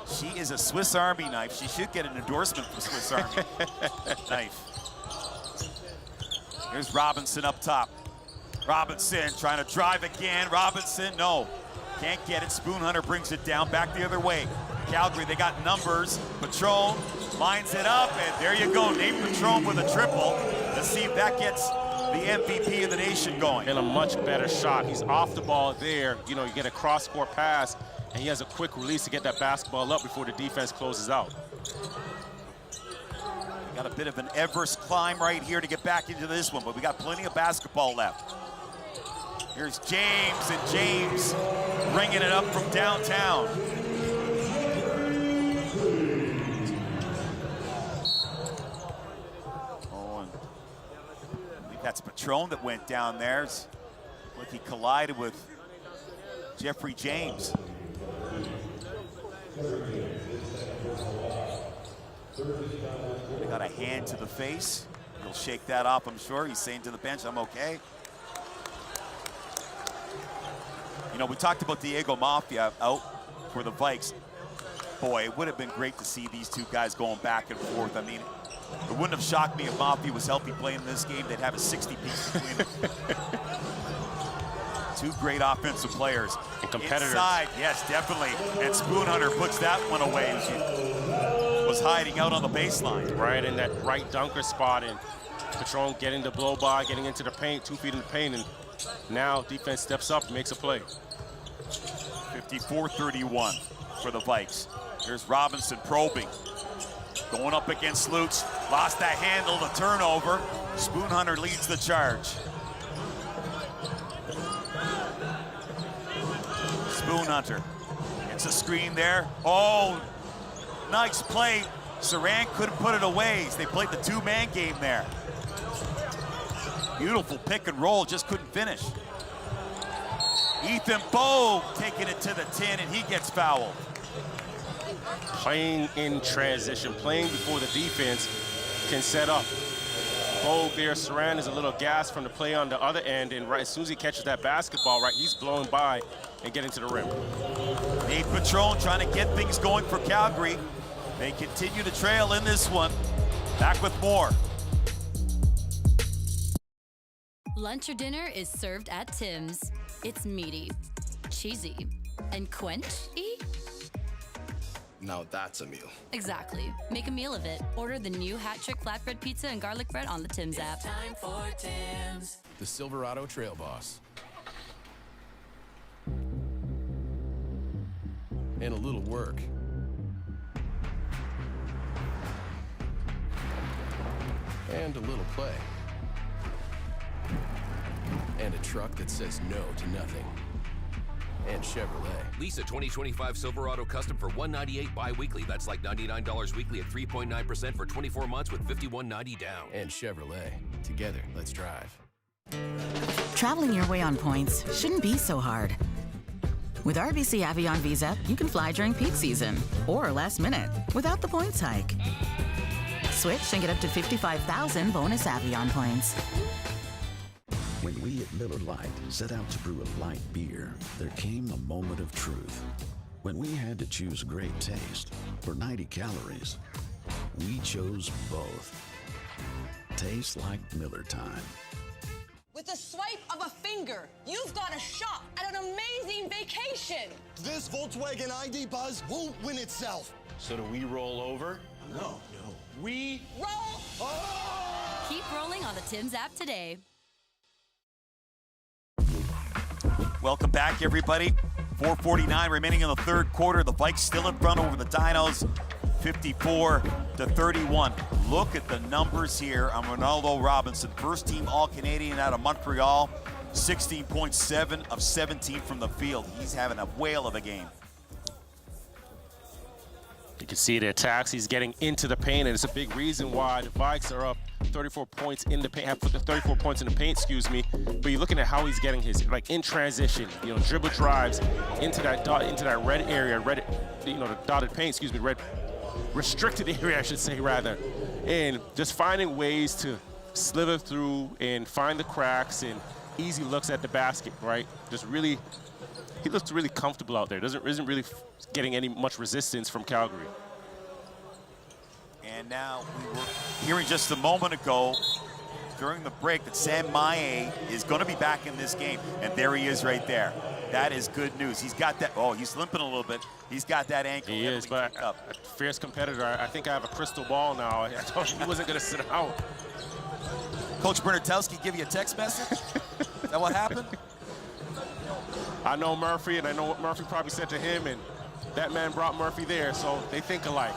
She is a Swiss Army knife. She should get an endorsement from Swiss Army knife. Here's Robinson up top. Robinson trying to drive again. Robinson, no. Can't get it. Spoonhunter brings it down, back the other way. Calgary, they got numbers. Patron lines it up, and there you go. Nate Patron with a triple. Let's see if that gets the MVP of the nation going. And a much better shot. He's off the ball there. You know, you get a cross-court pass, and he has a quick release to get that basketball up before the defense closes out. We got a bit of an Everest climb right here to get back into this one, but we got plenty of basketball left. Here's James, and James bringing it up from downtown. Oh, and I believe that's Patron that went down there. It's like he collided with Jeffrey James. They got a hand to the face. He'll shake that off, I'm sure. He's saying to the bench, I'm okay. You know, we talked about Diego Mafia out for the Vikes. Boy, it would have been great to see these two guys going back and forth. I mean, it wouldn't have shocked me if Mafia was healthy playing this game. They'd have a 60-piece between them. Two great offensive players. And competitors. Inside, yes, definitely. And Spoonhunter puts that one away as he was hiding out on the baseline. Right in that right dunker spot, and Patron getting the blow by, getting into the paint, 2 feet in the paint, and now defense steps up and makes a play. 54-31 for the Vikes. Here's Robinson probing. Going up against Lutz. Lost that handle, the turnover. Spoonhunter leads the charge. Spoonhunter gets a screen there. Oh, nice play. Saran couldn't put it away. They played the two-man game there. Beautiful pick and roll, just couldn't finish. Ethan Bogue taking it to the 10, and he gets fouled. Playing in transition, playing before the defense can set up. Bogue there, Saran is a little gas from the play on the other end, and right as soon as he catches that basketball, right, he's blowing by and getting to the rim. Nate Patron trying to get things going for Calgary. They continue to trail in this one. Back with more. Lunch or dinner is served at Tim's. It's meaty, cheesy, and quench-y. Now that's a meal. Exactly. Make a meal of it. Order the new Hat Trick flatbread pizza and garlic bread on the Tim's app. Time for Tim's. The Silverado Trail Boss. And a little work. And a little play. And a truck that says no to nothing. And Chevrolet. Lease a 2025 Silverado Custom for $198 bi-weekly. That's like $99 weekly at 3.9% for 24 months with $51.90 down. And Chevrolet. Together, let's drive. Traveling your way on points shouldn't be so hard. With RBC Avion Visa, you can fly during peak season or last minute without the points hike. Switch and get up to 55,000 bonus Avion points. When we at Miller Lite set out to brew a light beer, there came a moment of truth. When we had to choose great taste or 90 calories, we chose both. Tastes like Miller time. With a swipe of a finger, you've got a shot at an amazing vacation. This Volkswagen ID Buzz won't win itself. So do we roll over? No. We roll. Oh! Keep rolling on the Tim's app today. Welcome back, everybody. 4:49 remaining in the third quarter. The Vikes still in front over the Dinos, 54-31. Look at the numbers here on Ronaldo Robinson. First team All-Canadian out of Montreal, 16.7 of 17 from the field. He's having a whale of a game. You can see the attacks. He's getting into the paint, and it's a big reason why the Vikes are up 34 points in the paint. Have put the 34 points in the paint, excuse me. But you're looking at how he's getting his, like in transition, dribble drives into that red area, the dotted paint, excuse me, red restricted area, I should say rather, and just finding ways to slither through and find the cracks and easy looks at the basket, right? Just really, he looks really comfortable out there. Isn't really getting any much resistance from Calgary. And now we were hearing just a moment ago during the break that Sam Maie is going to be back in this game, and there he is right there. That is good news. He's got that. Oh, he's limping a little bit. He's got that ankle. He is, but a fierce competitor. I think I have a crystal ball now. I told you he wasn't going to sit out. Coach Bernatowski give you a text message? Is that what happened? I know Murphy, and I know what Murphy probably said to him, and that man brought Murphy there, so they think alike.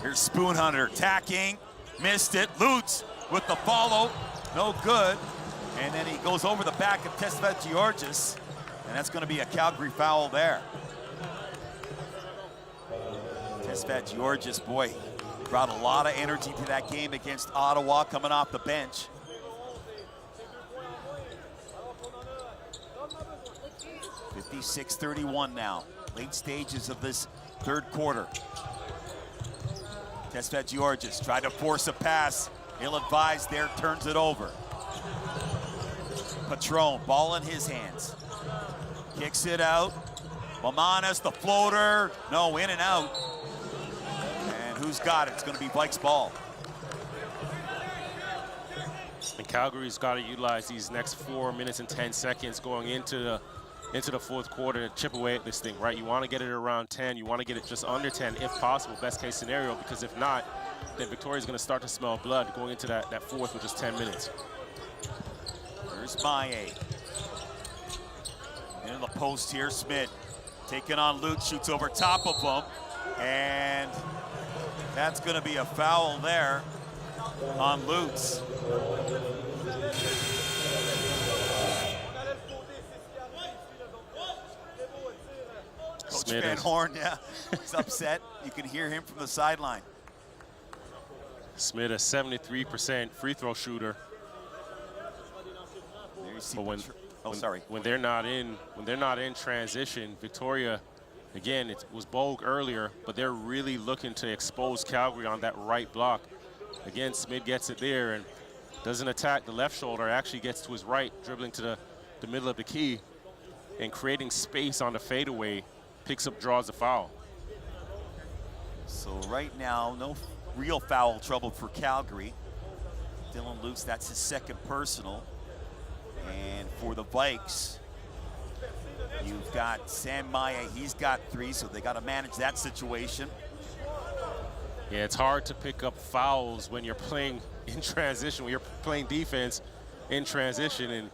Here's Spoonhunter tacking, missed it. Lutz with the follow, no good. And then he goes over the back of Tesvet Georgis, and that's going to be a Calgary foul there. Tesvet Georgis, boy, brought a lot of energy to that game against Ottawa coming off the bench. $56-31 now, late stages of this third quarter. Tesvet Georgis tried to force a pass. Ill-advised there, turns it over. Patron, ball in his hands. Kicks it out. Mamanis, the floater. No, in and out. And who's got it? It's going to be Vikes ball. And Calgary's got to utilize these next 4 minutes and 10 seconds going into the fourth quarter to chip away at this thing, right? You want to get it around 10. You want to get it just under 10 if possible, best case scenario, because if not, then Victoria's going to start to smell blood going into that fourth with just 10 minutes. Here's Maie. Into the post here, Smith taking on Luke, shoots over top of him, and that's gonna be a foul there on Lutz. Coach Van Horn, yeah, he's upset. You can hear him from the sideline. Smith, a 73% free throw shooter. But when they're not in transition, Victoria, again, it was Bogue earlier, but they're really looking to expose Calgary on that right block. Again, Smith gets it there and doesn't attack the left shoulder, actually gets to his right, dribbling to the middle of the key and creating space on the fadeaway, picks up, draws the foul. So right now, no real foul trouble for Calgary. Dylan Lutz, that's his second personal. And for the Vikes, you've got Sam Maia, he's got 3, so they got to manage that situation. Yeah, it's hard to pick up fouls when you're playing in transition, when you're playing defense in transition. And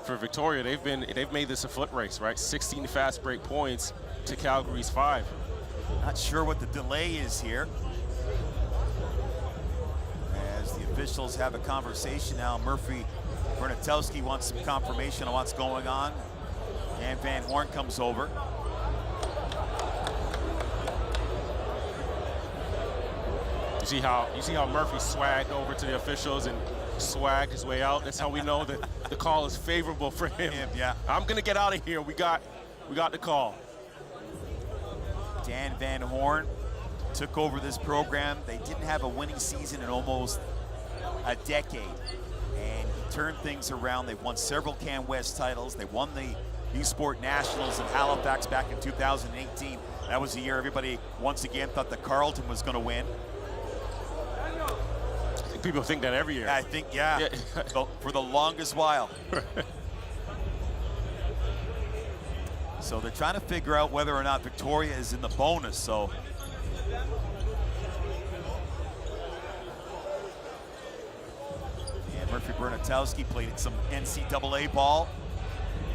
for Victoria, they've made this a foot race, right? 16 fast break points to Calgary's 5. Not sure what the delay is here. As the officials have a conversation now, Murphy Bernatowski wants some confirmation on what's going on. And Van Horn comes over. You see how Murphy swagged over to the officials and swagged his way out. That's how we know that the call is favorable for him. Yeah. I'm gonna get out of here. We got the call. Dan Van Horn took over this program. They didn't have a winning season in almost a decade. And he turned things around. They've won several Can West titles. They won the U Sport Nationals in Halifax back in 2018. That was the year everybody once again thought that Carleton was going to win. I think people think that every year. I think, yeah. For the longest while. So they're trying to figure out whether or not Victoria is in the bonus. So Murphy Bernatowski played some NCAA ball,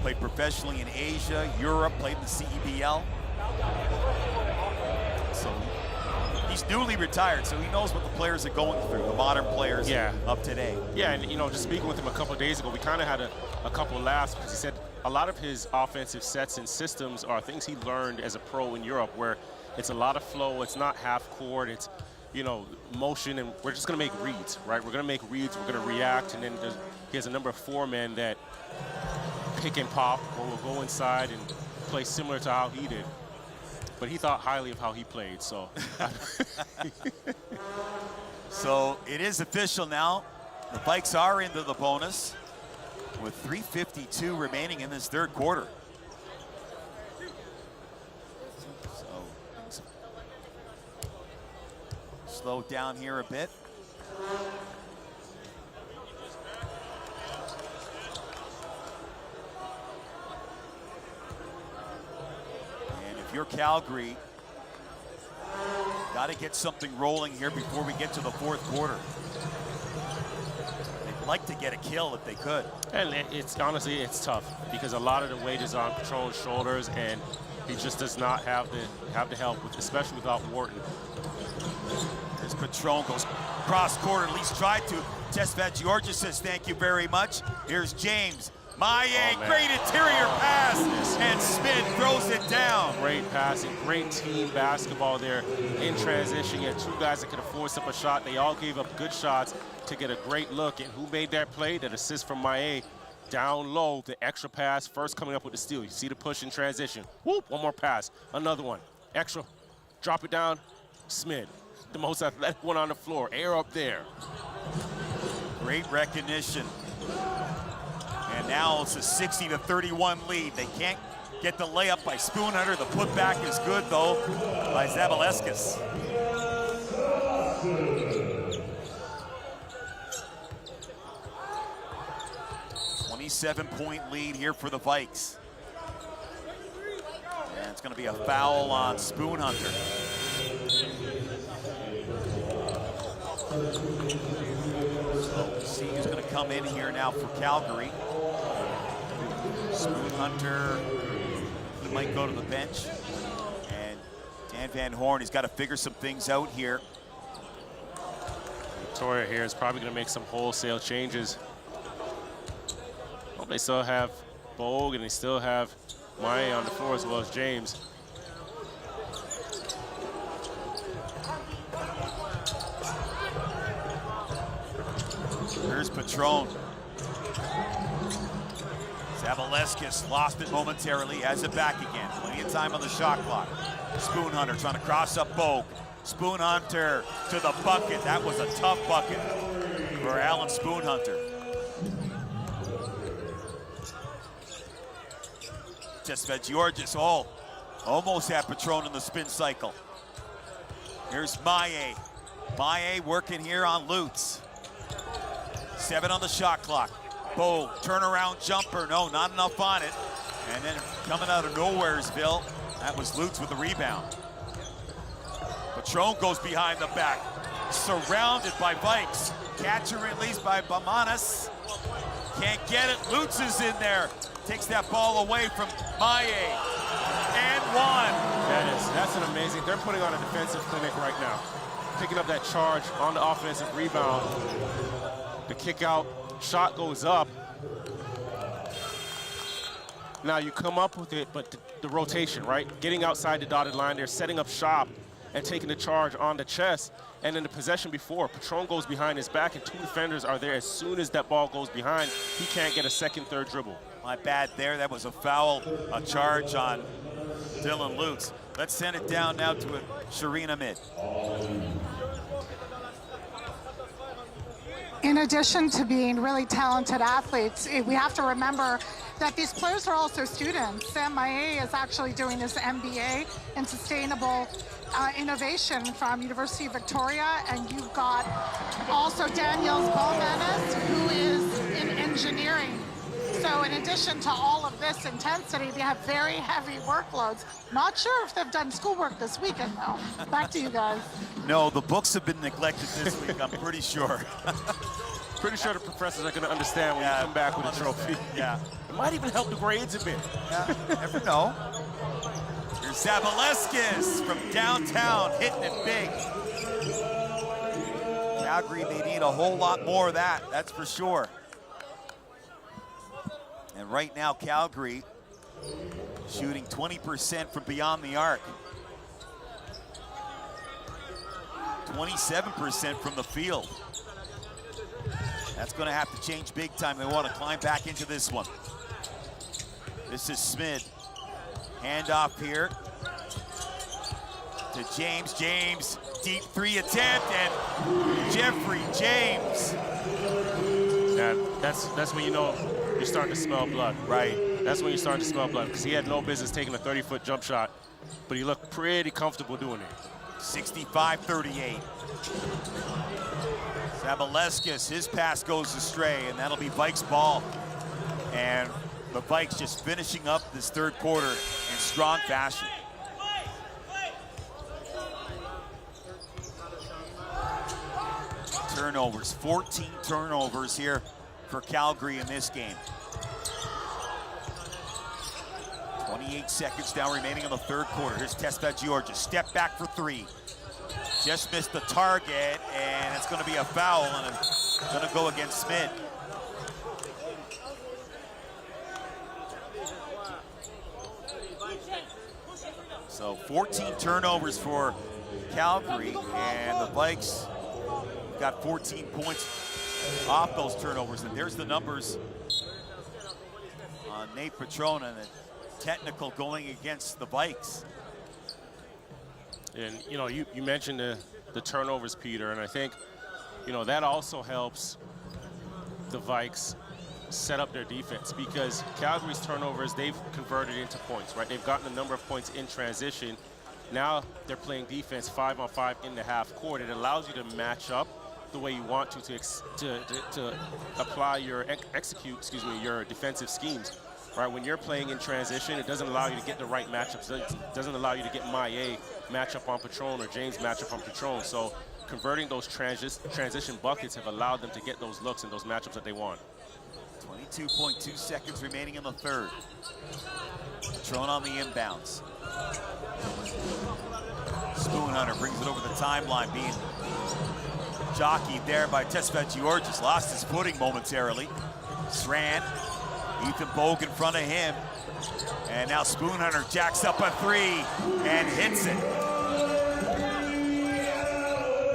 played professionally in Asia, Europe, played in the CEBL. So he's newly retired, so he knows what the players are going through, the modern players of today. Yeah, and just speaking with him a couple of days ago, we kind of had a couple of laughs because he said a lot of his offensive sets and systems are things he learned as a pro in Europe, where it's a lot of flow, it's not half court, it's motion, and we're just going to make reads, right? We're going to make reads, we're going to react, and then he has a number of 4 men that pick and pop or will go inside and play similar to how he did. But he thought highly of how he played, so. So it is official now. The Vikes are into the bonus with 3:52 remaining in this third quarter. Slow down here a bit. And if you're Calgary, got to get something rolling here before we get to the fourth quarter. They'd like to get a kill if they could. And honestly, it's tough because a lot of the weight is on Patron's shoulders, and he just does not have the help, especially without Wharton. As Patron goes cross-court, at least tried to. Tesfat Georgia says thank you very much. Here's James. Maye, great interior pass, and Smith throws it down. Great passing, great team basketball there in transition. You had 2 guys that could have forced up a shot. They all gave up good shots to get a great look. And who made that play? That assist from Maye. Down low, the extra pass, first coming up with the steal. You see the push in transition. Whoop, one more pass, another one. Extra, drop it down, Smith. The most athletic one on the floor, air up there. Great recognition. And now it's a 60-31 lead. They can't get the layup by Spoonhunter. The putback is good, though, by Zabaleskis. 27-point lead here for the Vikes. And it's going to be a foul on Spoonhunter. So we'll see who's going to come in here now for Calgary. Spoon Hunter might go to the bench. And Dan Van Horn, he's got to figure some things out here. Victoria here is probably going to make some wholesale changes. Well, they still have Bogue and they still have Maye on the floor as well as James. Here's Patron. Zabaleskis lost it momentarily, has it back again. Plenty of time on the shot clock. Spoon Hunter trying to cross up Bogue. Spoon Hunter to the bucket. That was a tough bucket for Alan Spoon Hunter. Just Georges, almost had Patron in the spin cycle. Here's Maye. Maye working here on Lutz. 7 on the shot clock. Bogue, turnaround jumper. No, not enough on it. And then coming out of Nowheresville, that was Lutz with the rebound. Patron goes behind the back. Surrounded by Vikes. Catch and release by Bamanas. Can't get it. Lutz is in there. Takes that ball away from Maye. And one. That's an amazing. They're putting on a defensive clinic right now. Picking up that charge on the offensive rebound. The kick out shot goes up. Now you come up with it, but the rotation, right? Getting outside the dotted line, they're setting up shop and taking the charge on the chest. And in the possession before, Patron goes behind his back and 2 defenders are there. As soon as that ball goes behind, he can't get a second, third dribble. My bad there. That was a foul, a charge on Dylan Lutz. Let's send it down now to Shireen Ahmed. In addition to being really talented athletes, we have to remember that these players are also students. Sam Maye is actually doing his MBA in sustainable innovation from University of Victoria, and you've got also Daniels Bowmanis, who is in engineering. So in addition to all of this intensity, they have very heavy workloads. Not sure if they've done schoolwork this weekend, though. Back to you guys. No, the books have been neglected this week, I'm pretty sure. Pretty sure the professors are going to understand when you come back with a trophy. Yeah. It might even help the grades a bit. Yeah, never know. Here's Zabaleskis from downtown, hitting it big. Calgary, they need a whole lot more of that, that's for sure. And right now, Calgary shooting 20% from beyond the arc. 27% from the field. That's going to have to change big time. They want to climb back into this one. This is Smith. Handoff here to James. James, deep 3 attempt, and Jeffrey James. That's when you know you're starting to smell blood. Right. That's when you're starting to smell blood, because he had no business taking a 30-foot jump shot, but he looked pretty comfortable doing it. 65-38. Zabaleskis, his pass goes astray, and that'll be Vikes' ball. And the Vikes just finishing up this third quarter in strong fashion. Turnovers, 14 turnovers here for Calgary in this game. 28 seconds now remaining in the third quarter. Here's Tesfa Georgia, step back for 3. Just missed the target, and it's gonna be a foul, and it's gonna go against Smith. So 14 turnovers for Calgary, and the Vikes got 14 points off those turnovers. And there's the numbers on Nate Patron, and a technical going against the Vikes. And, you know, you mentioned the turnovers, Peter, and I think, you know, that also helps the Vikes set up their defense, because Calgary's turnovers, they've converted into points, right? They've gotten a number of points in transition. Now they're playing defense 5-on-5 in the half court. It allows you to match up the way you want to apply your your defensive schemes. Right, when you're playing in transition, it doesn't allow you to get the right matchups. It doesn't allow you to get Maye matchup on Patron or James matchup on Patron. So converting those transition buckets have allowed them to get those looks and those matchups that they want. 22.2 seconds remaining in the third. Patron on the inbounds. Spoonhunter brings it over the timeline, being jockeyed there by Tesfet Georges. Lost his footing momentarily. Sran, Ethan Bogue in front of him. And now Spoonhunter jacks up a three and hits it.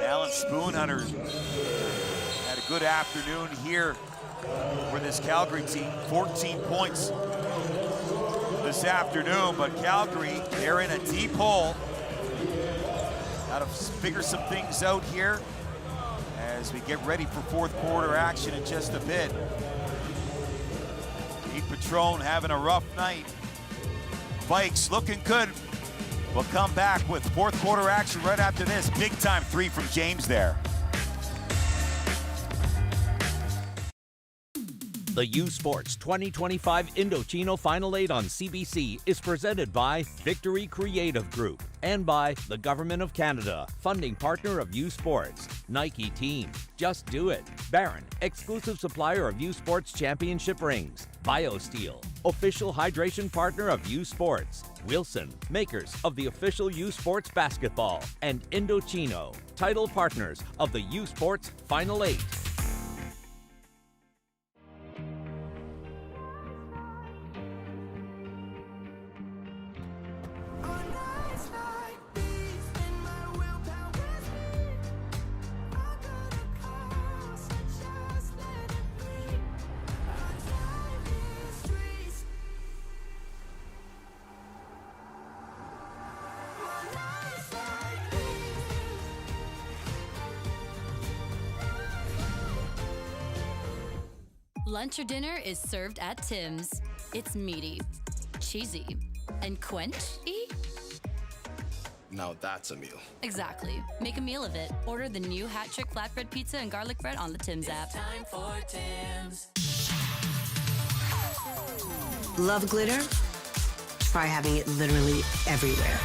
Alan Spoonhunter had a good afternoon here for this Calgary team. 14 points this afternoon, but Calgary, they're in a deep hole. Got to figure some things out here as we get ready for fourth quarter action in just a bit. Pete Patron having a rough night. Vikes looking good. We'll come back with fourth quarter action right after this. Big time three from James there. The U Sports 2025 Indochino Final 8 on CBC is presented by Victory Creative Group and by the Government of Canada, funding partner of U Sports, Nike Team, Just Do It, Barron, exclusive supplier of U Sports Championship rings, BioSteel, official hydration partner of U Sports, Wilson, makers of the official U Sports basketball, and Indochino, title partners of the U Sports Final 8. Lunch or dinner is served at Tim's. It's meaty, cheesy, and quenchy. Now that's a meal. Exactly. Make a meal of it. Order the new Hat Trick Flatbread Pizza and Garlic Bread on the Tim's app. Time for Tim's. Love glitter? Try having it literally everywhere.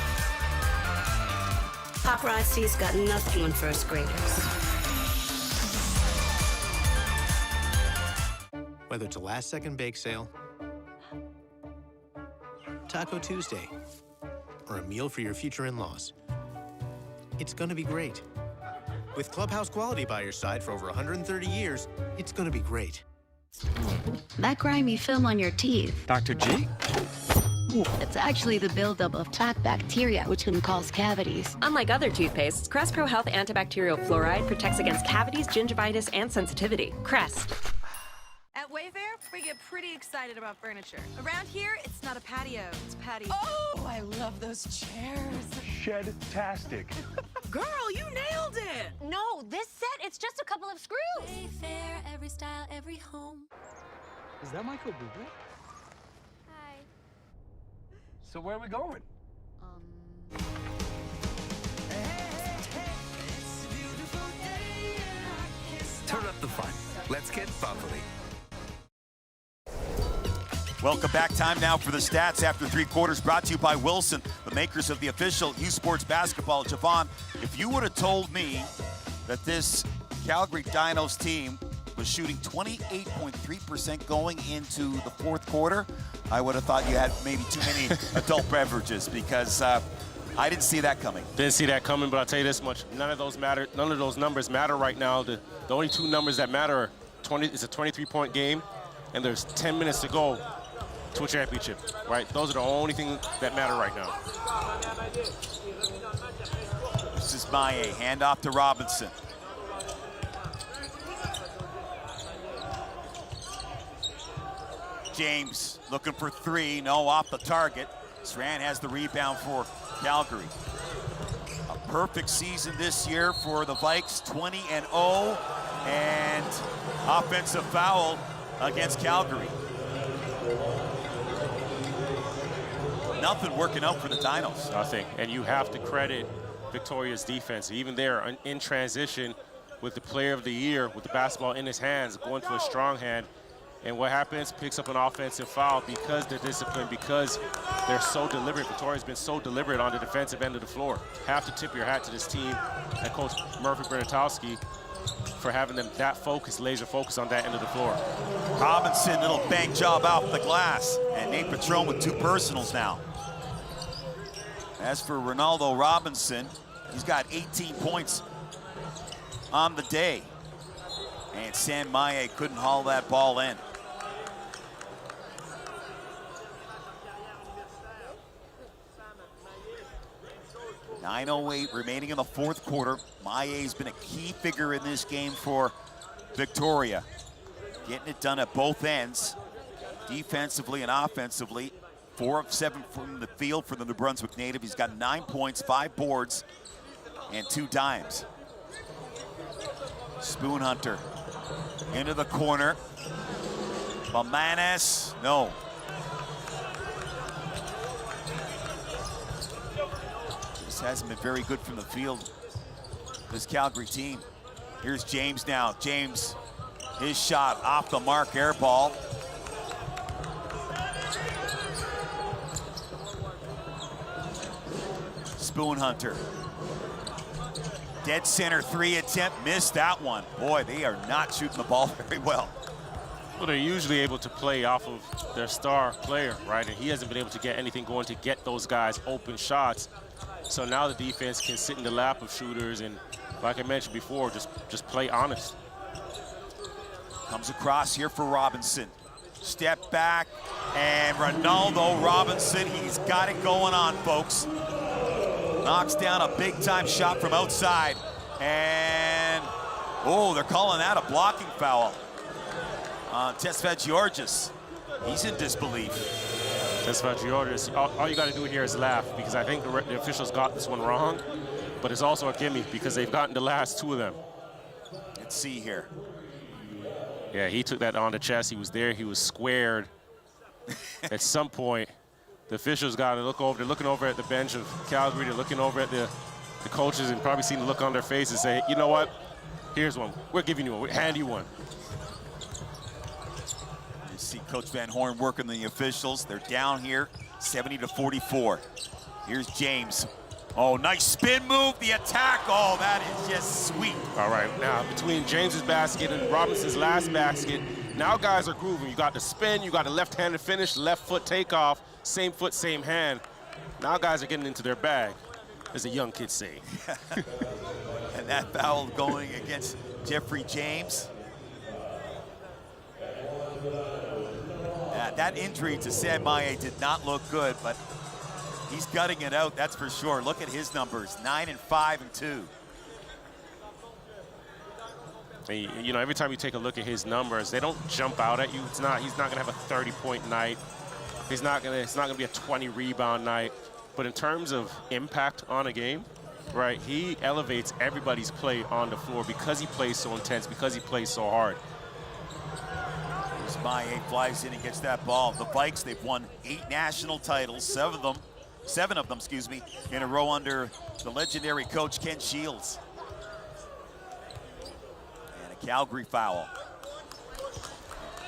Paparazzi's got nothing on first graders. Whether it's a last-second bake sale, Taco Tuesday, or a meal for your future in-laws, it's gonna be great. With Clubhouse quality by your side for over 130 years, it's gonna be great. That grimy film on your teeth. Dr. G? It's actually the buildup of plaque bacteria, which can cause cavities. Unlike other toothpastes, Crest Pro Health Antibacterial Fluoride protects against cavities, gingivitis, and sensitivity. Crest. At Wayfair, we get pretty excited about furniture. Around here, it's not a patio, it's patio. Oh, I love those chairs. Shed-tastic. Girl, you nailed it! No, this set, it's just a couple of screws. Wayfair, every style, every home. Is that Michael Bublé? Hi. So where are we going? Turn up the fun. Let's get bubbly. Welcome back. Time now for the stats after three quarters, brought to you by Wilson, the makers of the official U Sports basketball. Javon, if you would have told me that this Calgary Dinos team was shooting 28.3% going into the fourth quarter, I would have thought you had maybe too many adult beverages, because I didn't see that coming. Didn't see that coming, but I'll tell you this much. None of those matter. None of those numbers matter right now. The only two numbers that matter are it's a 23-point game, and there's 10 minutes to go to a championship, right? Those are the only things that matter right now. This is Maye, handoff to Robinson. James looking for three, no, off the target. Sran has the rebound for Calgary. A perfect season this year for the Vikes, 20-0, and offensive foul against Calgary. Nothing working out for the Dinos. Nothing, and you have to credit Victoria's defense. Even there in transition with the player of the year, with the basketball in his hands, going to a strong hand. And what happens? Picks up an offensive foul because they're disciplined, because they're so deliberate. Victoria's been so deliberate on the defensive end of the floor. Have to tip your hat to this team and Coach Murphy Bernatowski for having them that focused, laser focused on that end of the floor. Robinson, little bank job off the glass. And Nate Patron with 2 personals now. As for Ronaldo Robinson, he's got 18 points on the day. And Sam Maye couldn't haul that ball in. .908 remaining in the 4th quarter. Maye's been a key figure in this game for Victoria. Getting it done at both ends, defensively and offensively. 4 of 7 from the field for the New Brunswick native. He's got 9 points, 5 boards, and 2 dimes. Spoon Hunter into the corner. Mamanis, no. Just hasn't been very good from the field, this Calgary team. Here's James now. James, his shot off the mark, air ball. Spoon Hunter. Dead center 3 attempt, missed that one. Boy, they are not shooting the ball very well. Well, they're usually able to play off of their star player, right? And he hasn't been able to get anything going to get those guys open shots. So now the defense can sit in the lap of shooters and, like I mentioned before, just play honest. Comes across here for Robinson. Step back, and Ronaldo Robinson, he's got it going on, folks. Knocks down a big-time shot from outside, and, oh, they're calling that a blocking foul on Tesfagiorgis. He's in disbelief. Tesfagiorgis, all you got to do here is laugh, because I think the officials got this one wrong, but it's also a gimme because they've gotten the last 2 of them. Let's see here. Yeah, he took that on the chest. He was there. He was squared. At some point, the officials got to look over. They're looking over at the bench of Calgary. They're looking over at the coaches and probably seen the look on their face and say, you know what? Here's one. We're giving you one. We'll hand you one. You see Coach Van Horn working the officials. They're down here, 70-44. Here's James. Oh, nice spin move, the attack. Oh, that is just sweet. All right, now between James's basket and Robinson's last basket, now guys are grooving. You got the spin, you got the left-handed finish, left foot takeoff, same foot, same hand. Now guys are getting into their bag, as the young kids say. And that foul going against Jeffrey James. That injury to Sam Maye did not look good, but he's gutting it out, that's for sure. Look at his numbers, 9 and 5 and 2. You know, every time you take a look at his numbers, they don't jump out at you. He's not gonna have a 30-point night. It's not gonna be a 20 rebound night. But in terms of impact on a game, right, he elevates everybody's play on the floor because he plays so intense, because he plays so hard. Maye flies in and gets that ball. The Vikes, they've won 8 national titles, 7 of them, excuse me, in a row under the legendary coach Ken Shields. And a Calgary foul.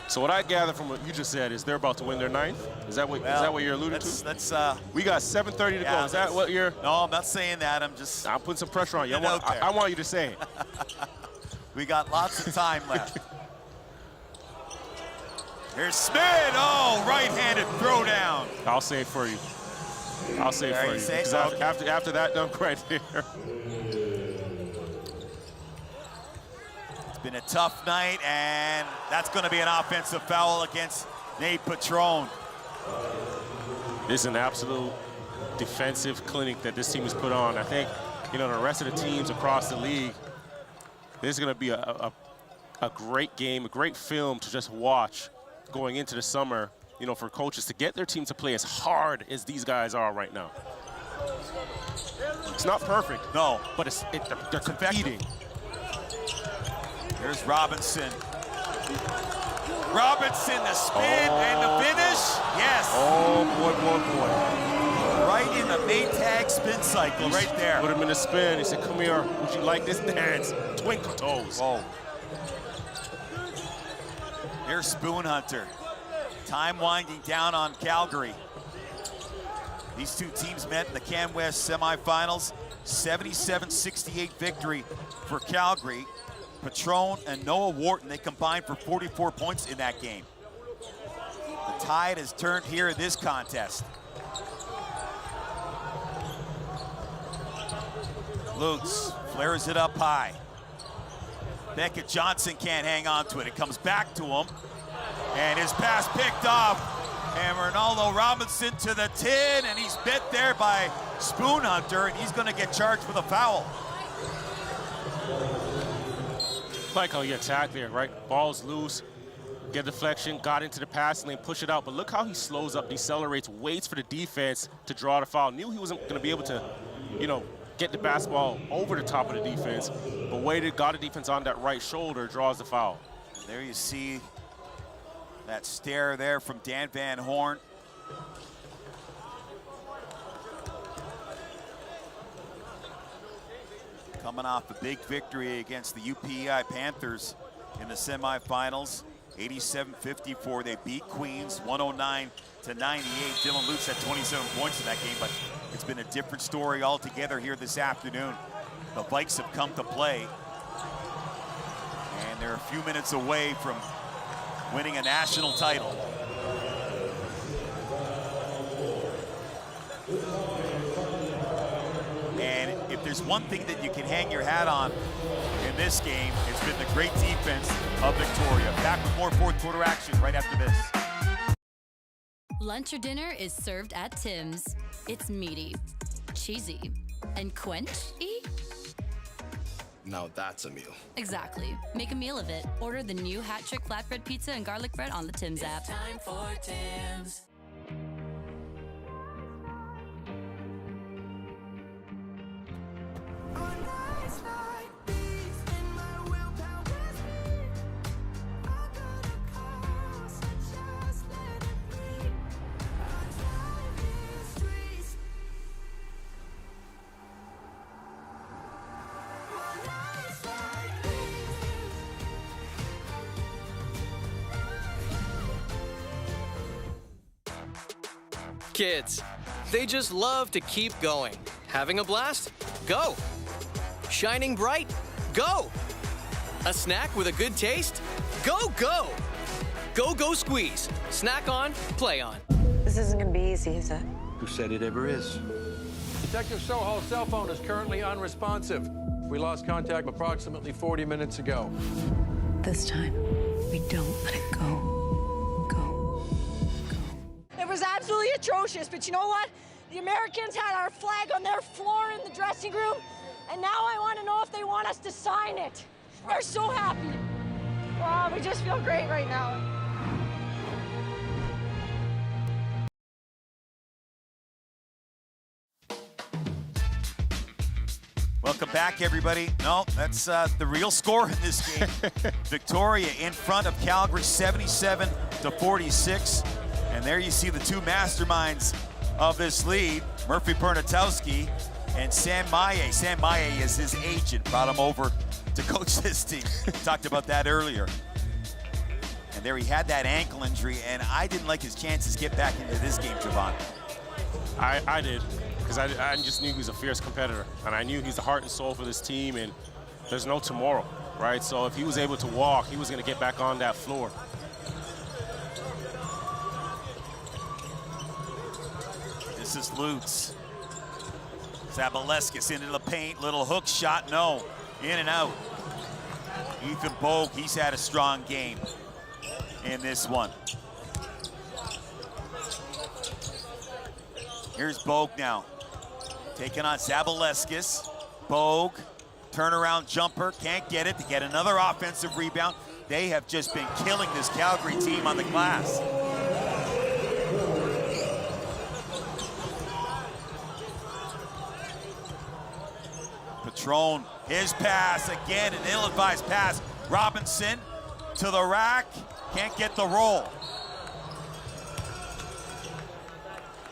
So what I gather from what you just said is they're about to win their 9th? Is that what you're alluding to? We got 7:30 to go. Is that what you're? No, I'm not saying that. I'm putting some pressure on you. I want you to say it. We got lots of time left. Here's Smith. Oh, right-handed throwdown. I'll say it for you. I'll say it for you. Because after that dunk right there. It's been a tough night, and that's going to be an offensive foul against Nate Patron. This is an absolute defensive clinic that this team has put on. I think, you know, the rest of the teams across the league, this is going to be a great game, a great film to just watch going into the summer, you know, for coaches to get their team to play as hard as these guys are right now. It's not perfect, no, but they're competing. Here's Robinson. Robinson, the spin and the finish. Yes. Oh, boy. Right in the Maytag spin cycle right there. Put him in the spin. He said, come here. Would you like this dance? Twinkle toes. Oh. Here's Spoon Hunter. Time winding down on Calgary. These two teams met in the CanWest semifinals. 77-68 victory for Calgary. Patron and Noah Wharton, they combined for 44 points in that game. The tide has turned here in this contest. Lutz flares it up high. Beckett Johnson can't hang on to it. It comes back to him. And his pass picked off. And Ronaldo Robinson to the tin, and he's bit there by Spoon Hunter, and he's gonna get charged with a foul. Like how he attacked there, right? Ball's loose, get deflection, got into the passing lane, push it out, but look how he slows up, decelerates, waits for the defense to draw the foul. Knew he wasn't gonna be able to, you know, get the basketball over the top of the defense, but waited, got the defense on that right shoulder, draws the foul. There you see that stare there from Dan Van Horn. Coming off a big victory against the UPEI Panthers in the semifinals. 87-54, they beat Queens 109-98. Dylan Lutz had 27 points in that game, but it's been a different story altogether here this afternoon. The Vikes have come to play, and they're a few minutes away from winning a national title. And if there's one thing that you can hang your hat on in this game, it's been the great defense of Victoria. Back with more fourth quarter action right after this. Lunch or dinner is served at Tim's. It's meaty, cheesy, and quenchy. Now that's a meal. Exactly. Make a meal of it. Order the new Hat Trick Flatbread Pizza and Garlic Bread on the Tim's app. It's time for Tim's. Kids, they just love to keep going. Having a blast? Go. Shining bright? Go. A snack with a good taste? Go, go. Go, go squeeze. Snack on, play on. This isn't gonna be easy, is it? Who said it ever is? Detective Sohal's cell phone is currently unresponsive. We lost contact approximately 40 minutes ago. This time, we don't let it go. It was absolutely atrocious, but you know what? The Americans had our flag on their floor in the dressing room, and now I want to know if they want us to sign it. They're so happy. Wow, we just feel great right now. Welcome back, everybody. No, that's the real score in this game. Victoria in front of Calgary, 77-46. And there you see the two masterminds of this lead, Murphy Pernatowski and Sam Maye. Sam Maye is his agent, brought him over to coach this team. Talked about that earlier. And there he had that ankle injury, and I didn't like his chances to get back into this game, Javon. I did, because I just knew he was a fierce competitor, and I knew he's the heart and soul for this team, and there's no tomorrow, right? So if he was able to walk, he was going to get back on that floor. This is Lutz. Zabaleskis into the paint, little hook shot, no. In and out. Ethan Bogue, he's had a strong game in this one. Here's Bogue now. Taking on Zabaleskis. Bogue, turnaround jumper, can't get it to get another offensive rebound. They have just been killing this Calgary team on the glass. Patron, his pass again, an ill-advised pass. Robinson to the rack, can't get the roll.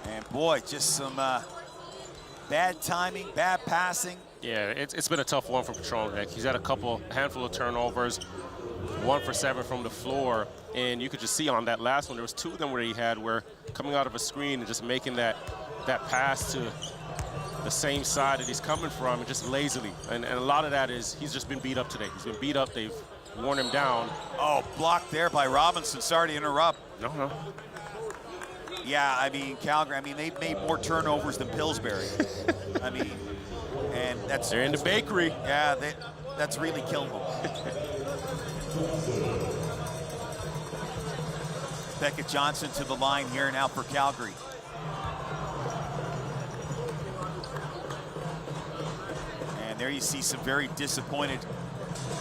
And boy, just some bad timing, bad passing. Yeah, it's been a tough one for Patron. He's had a handful of turnovers, 1 for 7 from the floor, and you could just see on that last one, there was 2 of them where he had where coming out of a screen and just making that pass to the same side that he's coming from and just lazily. And a lot of that is he's just been beat up today. He's been beat up. They've worn him down. Oh, blocked there by Robinson. Sorry to interrupt. No. Yeah, I mean, Calgary, I mean, they've made more turnovers than Pillsbury. I mean, and that's... They're in the bakery. Yeah, that's really killed them. Beckett Johnson to the line here now for Calgary. And there you see some very disappointed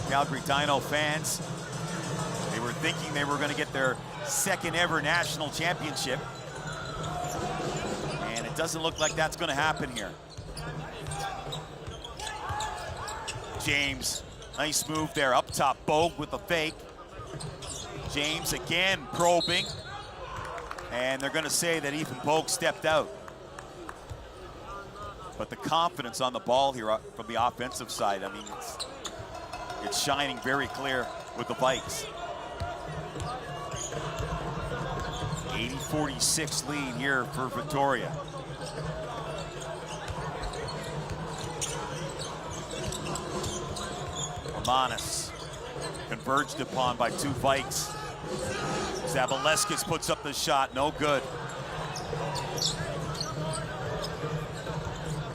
Calgary Dino fans. They were thinking they were going to get their second ever national championship. And it doesn't look like that's going to happen here. James, nice move there up top. Bogue with the fake. James again probing. And they're going to say that Ethan Bogue stepped out. But the confidence on the ball here from the offensive side, I mean, it's shining very clear with the Vikes. 80-46 lead here for Victoria. Romanis converged upon by two Vikes. Zabaleskis puts up the shot, no good.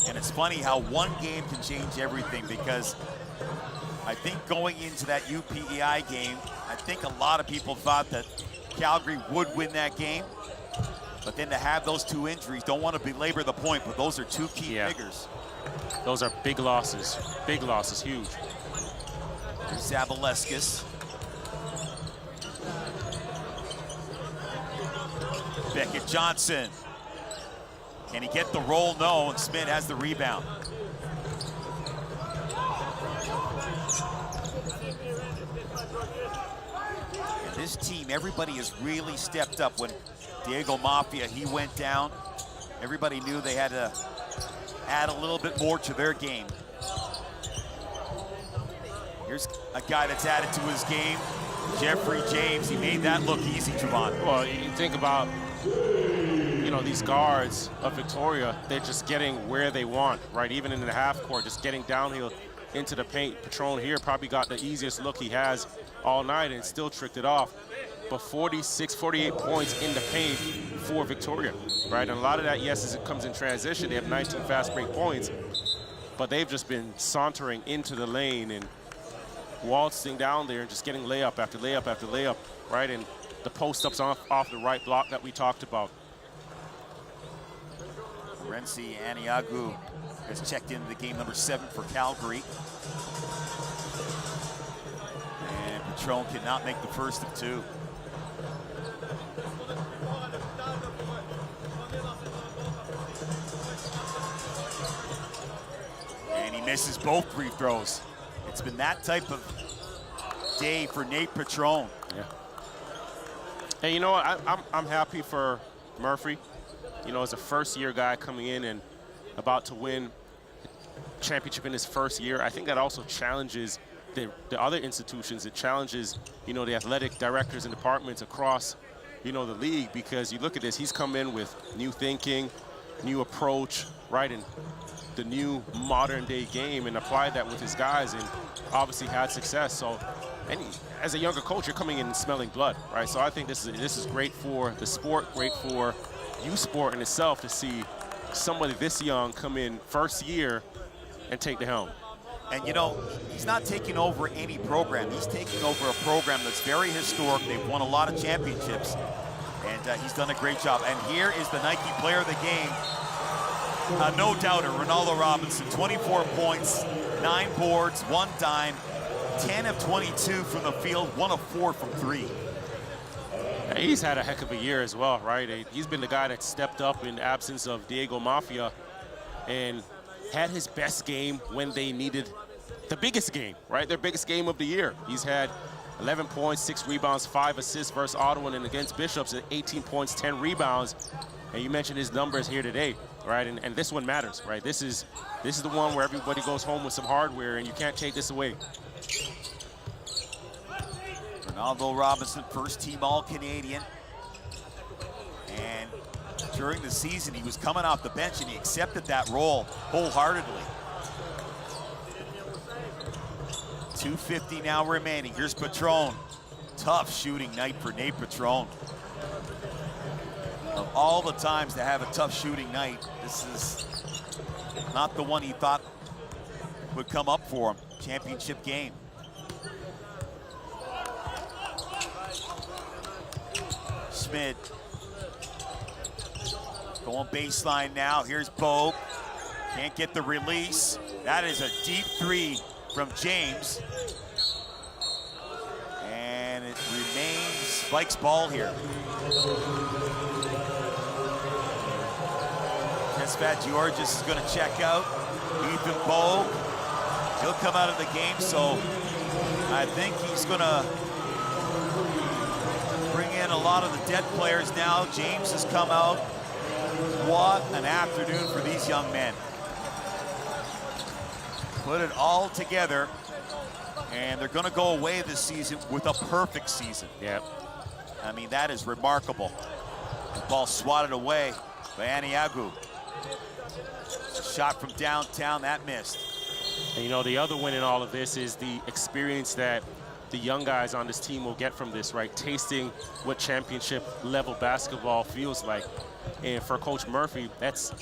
And it's funny how one game can change everything, because I think going into that UPEI game, I think a lot of people thought that Calgary would win that game. But then to have those two injuries, don't want to belabor the point, but those are two key figures. Those are big losses, huge. Here's Zabaleskis. Beckett Johnson. Can he get the roll? No, and Smith has the rebound. And this team, everybody has really stepped up. When Diego Mafia, he went down, everybody knew they had to add a little bit more to their game. Here's a guy that's added to his game, Jeffrey James. He made that look easy, Trevon. Well, you think about, you know, these guards of Victoria, they're just getting where they want, right? Even in the half court, just getting downhill into the paint. Patron here probably got the easiest look he has all night and still tricked it off. But 46, 48 points in the paint for Victoria, right? And a lot of that, yes, as it comes in transition, they have 19 fast break points, but they've just been sauntering into the lane and waltzing down there and just getting layup after layup after layup, right? And the post-ups off the right block that we talked about. Renzi Aniagu has checked into the game number 7 for Calgary. And Patron cannot make the first of two. And he misses both free throws. It's been that type of day for Nate Patron. Yeah. Hey, you know what? I'm happy for Murphy. You know, as a first-year guy coming in and about to win a championship in his first year, I think that also challenges the other institutions. It challenges, you know, the athletic directors and departments across, you know, the league, because you look at this, he's come in with new thinking, new approach, right, and the new modern-day game, and applied that with his guys and obviously had success. So, and as a younger coach, you're coming in and smelling blood, right? So I think this is great for the sport, great for youth sport in itself to see somebody this young come in first year and take the helm. And you know, he's not taking over any program. He's taking over a program that's very historic. They've won a lot of championships, and he's done a great job. And here is the Nike player of the game. No doubter, Ronaldo Robinson, 24 points, 9 boards, 1 dime, 10 of 22 from the field, 1 of 4 from 3. He's had a heck of a year as well, right? He's been the guy that stepped up in the absence of Diego Mafia and had his best game when they needed the biggest game, right? Their biggest game of the year. He's had 11 points, 6 rebounds, 5 assists versus Ottawa, and against Bishops at 18 points, 10 rebounds. And you mentioned his numbers here today, right? And this one matters, right? This is the one where everybody goes home with some hardware, and you can't take this away. Ronaldo Robinson, first team All-Canadian. And during the season, he was coming off the bench and he accepted that role wholeheartedly. 2:50 now remaining. Here's Patron. Tough shooting night for Nate Patron. Of all the times to have a tough shooting night, this is not the one he thought would come up for him. Championship game. Schmid going baseline now. Here's Bogue. Can't get the release. That is a deep three from James. And it remains Vikes ball here. Tesfat Georges is going to check out. Ethan Bogue, he'll come out of the game, so I think he's going to bring in a lot of the dead players now. James has come out. What an afternoon for these young men. Put it all together, and they're going to go away this season with a perfect season. Yeah. I mean, that is remarkable. The ball swatted away by Aniagu. Shot from downtown, that missed. And you know, the other win in all of this is the experience that the young guys on this team will get from this, right? Tasting what championship level basketball feels like. And for Coach Murphy, that's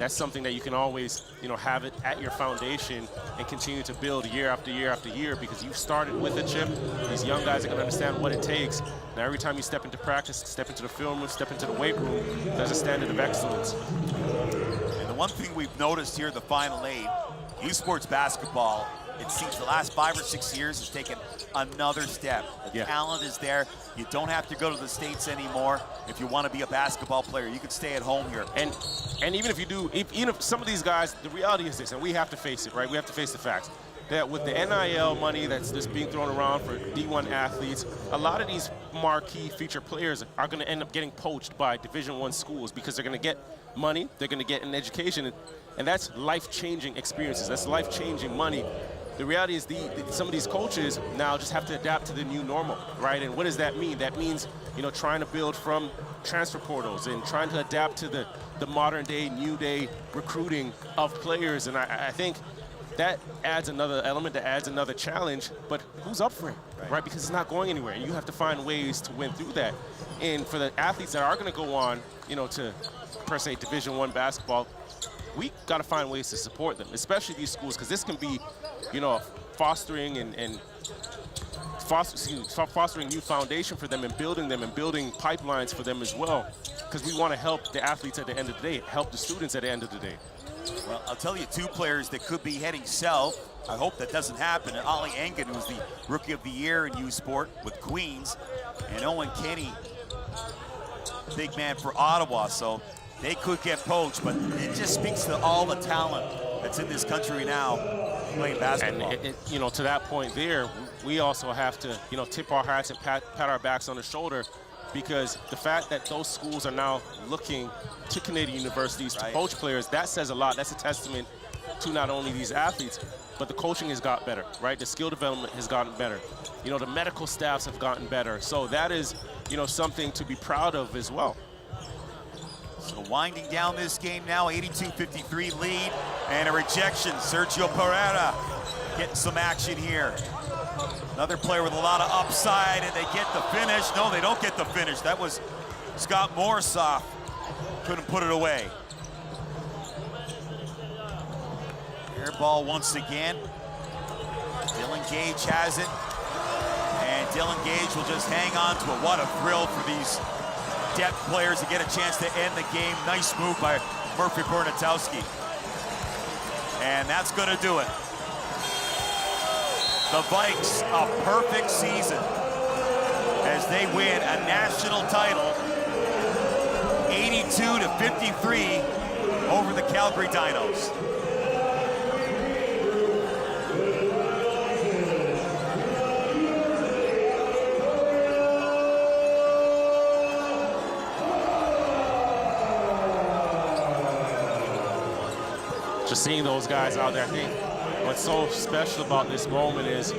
something that you can always, you know, have it at your foundation and continue to build year after year after year, because you've started with a chip. These young guys are going to understand what it takes. Now, every time you step into practice, step into the film room, step into the weight room, there's a standard of excellence. And the one thing we've noticed here in the Final Eight, U Sports basketball, it seems the last 5 or 6 years has taken another step. The talent is there. You don't have to go to the States anymore if you want to be a basketball player. You can stay at home here. And even if you do, even if some of these guys, the reality is this, and we have to face it, right? We have to face the facts that with the NIL money that's just being thrown around for D1 athletes, a lot of these marquee feature players are going to end up getting poached by Division I schools because they're going to get money, they're going to get an education, and that's life-changing experiences. That's life-changing money. The reality is some of these coaches now just have to adapt to the new normal, right? And what does that mean? That means, you know, trying to build from transfer portals and trying to adapt to the modern day, new day recruiting of players. And I think that adds another element, that adds another challenge, but who's up for it, right? Because it's not going anywhere, and you have to find ways to win through that. And for the athletes that are going to go on, you know, to, per se, Division I basketball, we got to find ways to support them, especially these schools, because this can be, you know, fostering fostering new foundation for them and building pipelines for them as well, because we want to help the athletes at the end of the day, help the students at the end of the day. Well, I'll tell you 2 players that could be heading south. I hope that doesn't happen. And Ollie Engen, who's the Rookie of the Year in U Sport with Queens, and Owen Kenny, big man for Ottawa. So they could get poached, but it just speaks to all the talent that's in this country now playing basketball. And you know, to that point there, we also have to, you know, tip our hats and pat our backs on the shoulder, because the fact that those schools are now looking to Canadian universities to poach players, that says a lot. That's a testament to not only these athletes, but the coaching has got better, right? The skill development has gotten better. You know, the medical staffs have gotten better. So that is, you know, something to be proud of as well. So winding down this game now, 82-53 lead, and a rejection. Sergio Pereira getting some action here. Another player with a lot of upside, and they get the finish. No, they don't get the finish. That was Scott Morsoff. Couldn't put it away. Air ball once again. Dylan Gage has it. And Dylan Gage will just hang on to it. What a thrill for these depth players to get a chance to end the game. Nice move by Murphy Bernatowski. And that's going to do it. The Vikes, a perfect season as they win a national title, 82-53 over the Calgary Dinos. Just seeing those guys out there, I think what's so special about this moment is,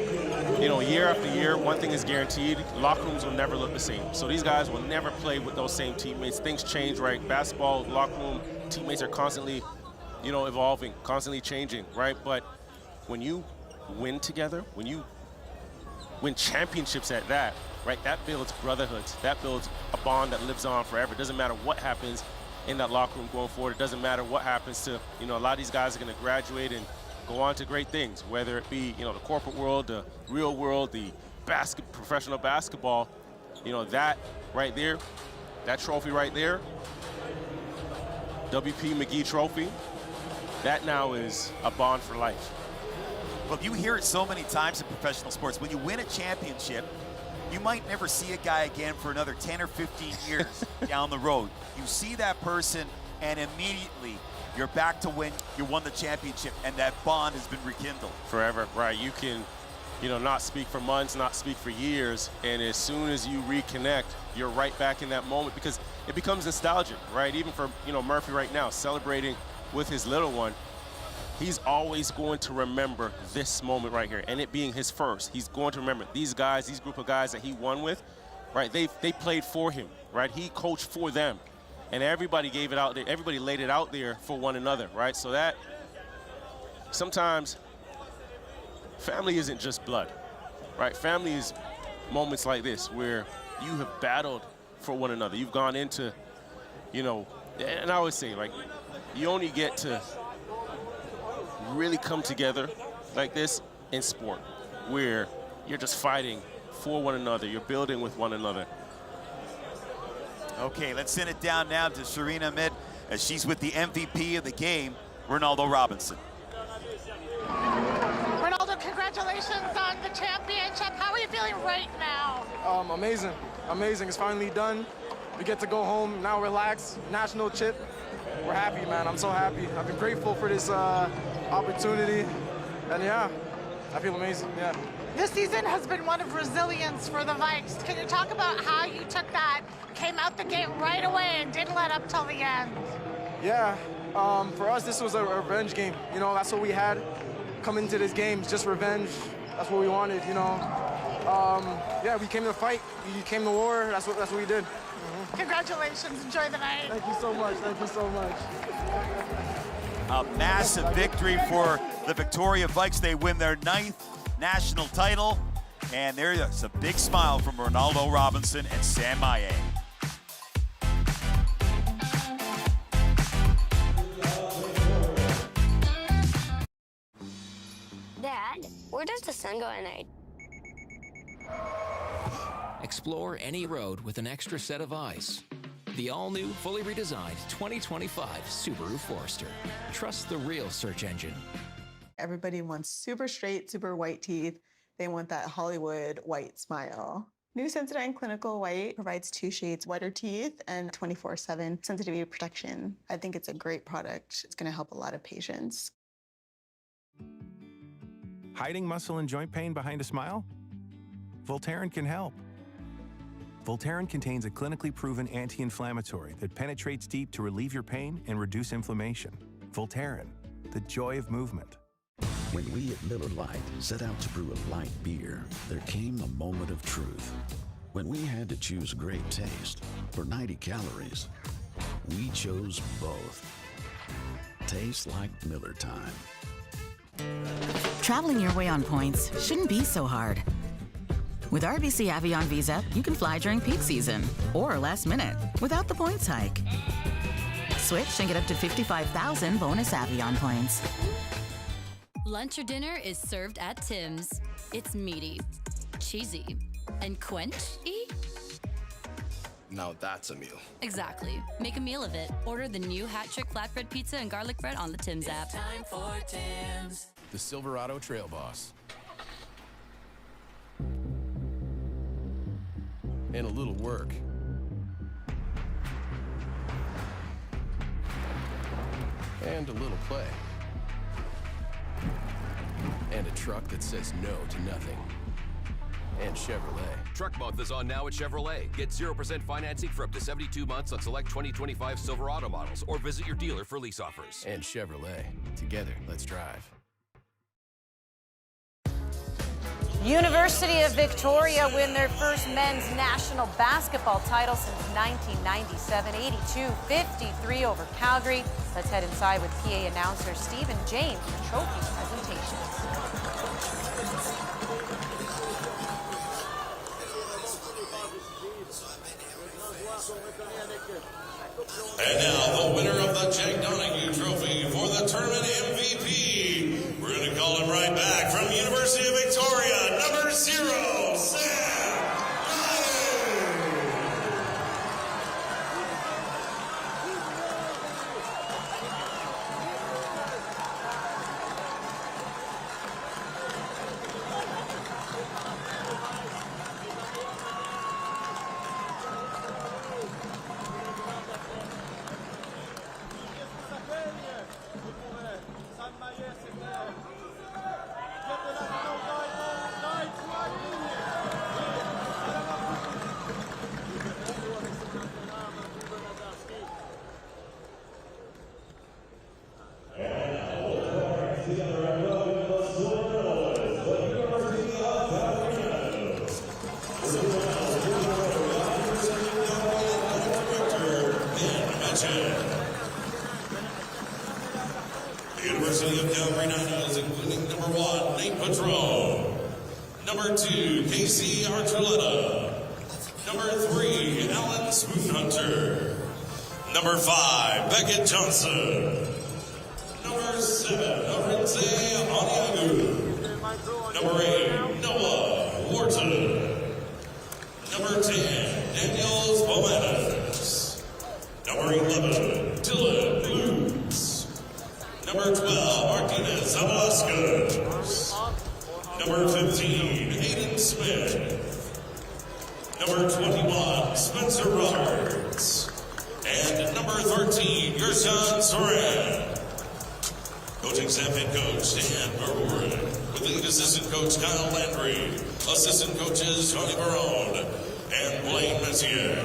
you know, year after year, one thing is guaranteed, locker rooms will never look the same. So these guys will never play with those same teammates. Things change, right? Basketball, locker room, teammates are constantly, you know, evolving, constantly changing, right? But when you win together, when you win championships at that, right, that builds brotherhoods. That builds a bond that lives on forever. It doesn't matter what happens in that locker room going forward. It doesn't matter what happens to, you know, a lot of these guys are going to graduate and go on to great things, whether it be, you know, the corporate world, the real world, the professional basketball. You know, that right there, that trophy right there, WP McGee Trophy, that now is a bond for life. Look, you hear it so many times in professional sports. When you win a championship, you might never see a guy again for another 10 or 15 years down the road. You see that person, and immediately you're back to when you won the championship, and that bond has been rekindled. Forever, right? You can, you know, not speak for months, not speak for years, and as soon as you reconnect, you're right back in that moment because it becomes nostalgic, right? Even for, you know, Murphy right now, celebrating with his little one, he's always going to remember this moment right here, and it being his first. He's going to remember these guys, these group of guys that he won with, right? They played for him, right? He coached for them. And everybody gave it out there. Everybody laid it out there for one another, right? So that sometimes family isn't just blood, right? Family is moments like this where you have battled for one another. You've gone into, you know, and I always say, like, you only get to really come together like this in sport, where you're just fighting for one another. You're building with one another. Okay, let's send it down now to Serena Ahmed as she's with the MVP of the game, Ronaldo Robinson. Ronaldo, congratulations on the championship. How are you feeling right now? Amazing. Amazing. It's finally done. We get to go home, now relax, national chip. We're happy, man. I'm so happy. I've been grateful for this opportunity. And yeah, I feel amazing, yeah. This season has been one of resilience for the Vikes. Can you talk about how you took that, came out the gate right away and didn't let up till the end? Yeah, for us, this was a revenge game. You know, that's what we had coming into this game, just revenge. That's what we wanted, you know. Yeah, we came to fight, we came to war, that's what we did. Congratulations, enjoy the night. Thank you so much, thank you so much. A massive victory for the Victoria Vikes. They win their 9th national title, and there's a big smile from Ronaldo Robinson and Sam Maye. Dad, where does the sun go at night? Explore any road with an extra set of eyes. The all-new, fully redesigned 2025 Subaru Forester. Trust the real search engine. Everybody wants super straight, super white teeth. They want that Hollywood white smile. New Sensodyne Clinical White provides 2 shades whiter teeth and 24/7 sensitivity protection. I think it's a great product. It's going to help a lot of patients. Hiding muscle and joint pain behind a smile? Voltaren can help. Voltaren contains a clinically proven anti-inflammatory that penetrates deep to relieve your pain and reduce inflammation. Voltaren, the joy of movement. When we at Miller Lite set out to brew a light beer, there came a moment of truth. When we had to choose great taste or 90 calories, we chose both. Tastes like Miller time. Traveling your way on points shouldn't be so hard. With RBC Avion Visa, you can fly during peak season or last minute without the points hike. Switch and get up to 55,000 bonus Avion points. Lunch or dinner is served at Tim's. It's meaty, cheesy, and quenchy. Now that's a meal. Exactly. Make a meal of it. Order the new Hat Trick flatbread pizza and garlic bread on the Tim's app. Time for Tim's. The Silverado Trail Boss. And a little work. And a little play. And a truck that says no to nothing. And Chevrolet. Truck Month is on now at Chevrolet. Get 0% financing for up to 72 months on select 2025 Silverado models, or visit your dealer for lease offers. And Chevrolet. Together, let's drive. University of Victoria win their first men's national basketball title since 1997, 82-53 over Calgary. Let's head inside with PA announcer Stephen James for trophy presentations. And now the winner of the Jack Donahue Trophy for the tournament MVP. We're going to call him right back from University of Victoria, number 0, Sam University of Calgary Dinos, including number 1, Nate Patron, number 2, Casey Archuleta, number 3, Alan Spoonhunter, number 5, Beckett Johnson, number 7, Arinze Oniagu, number 8, Noah Wharton, number 10, Daniels Bomanis, number 11, Dylan Blues, number 12, Martinez Zabalaskas, number 15, Aiden Smith, number 21, Spencer Roberts, and number 13, Gershon Soren. Coaching staff head coach Dan Berwin, with lead assistant coach Kyle Landry, assistant coaches Tony Barone and Blaine Messier.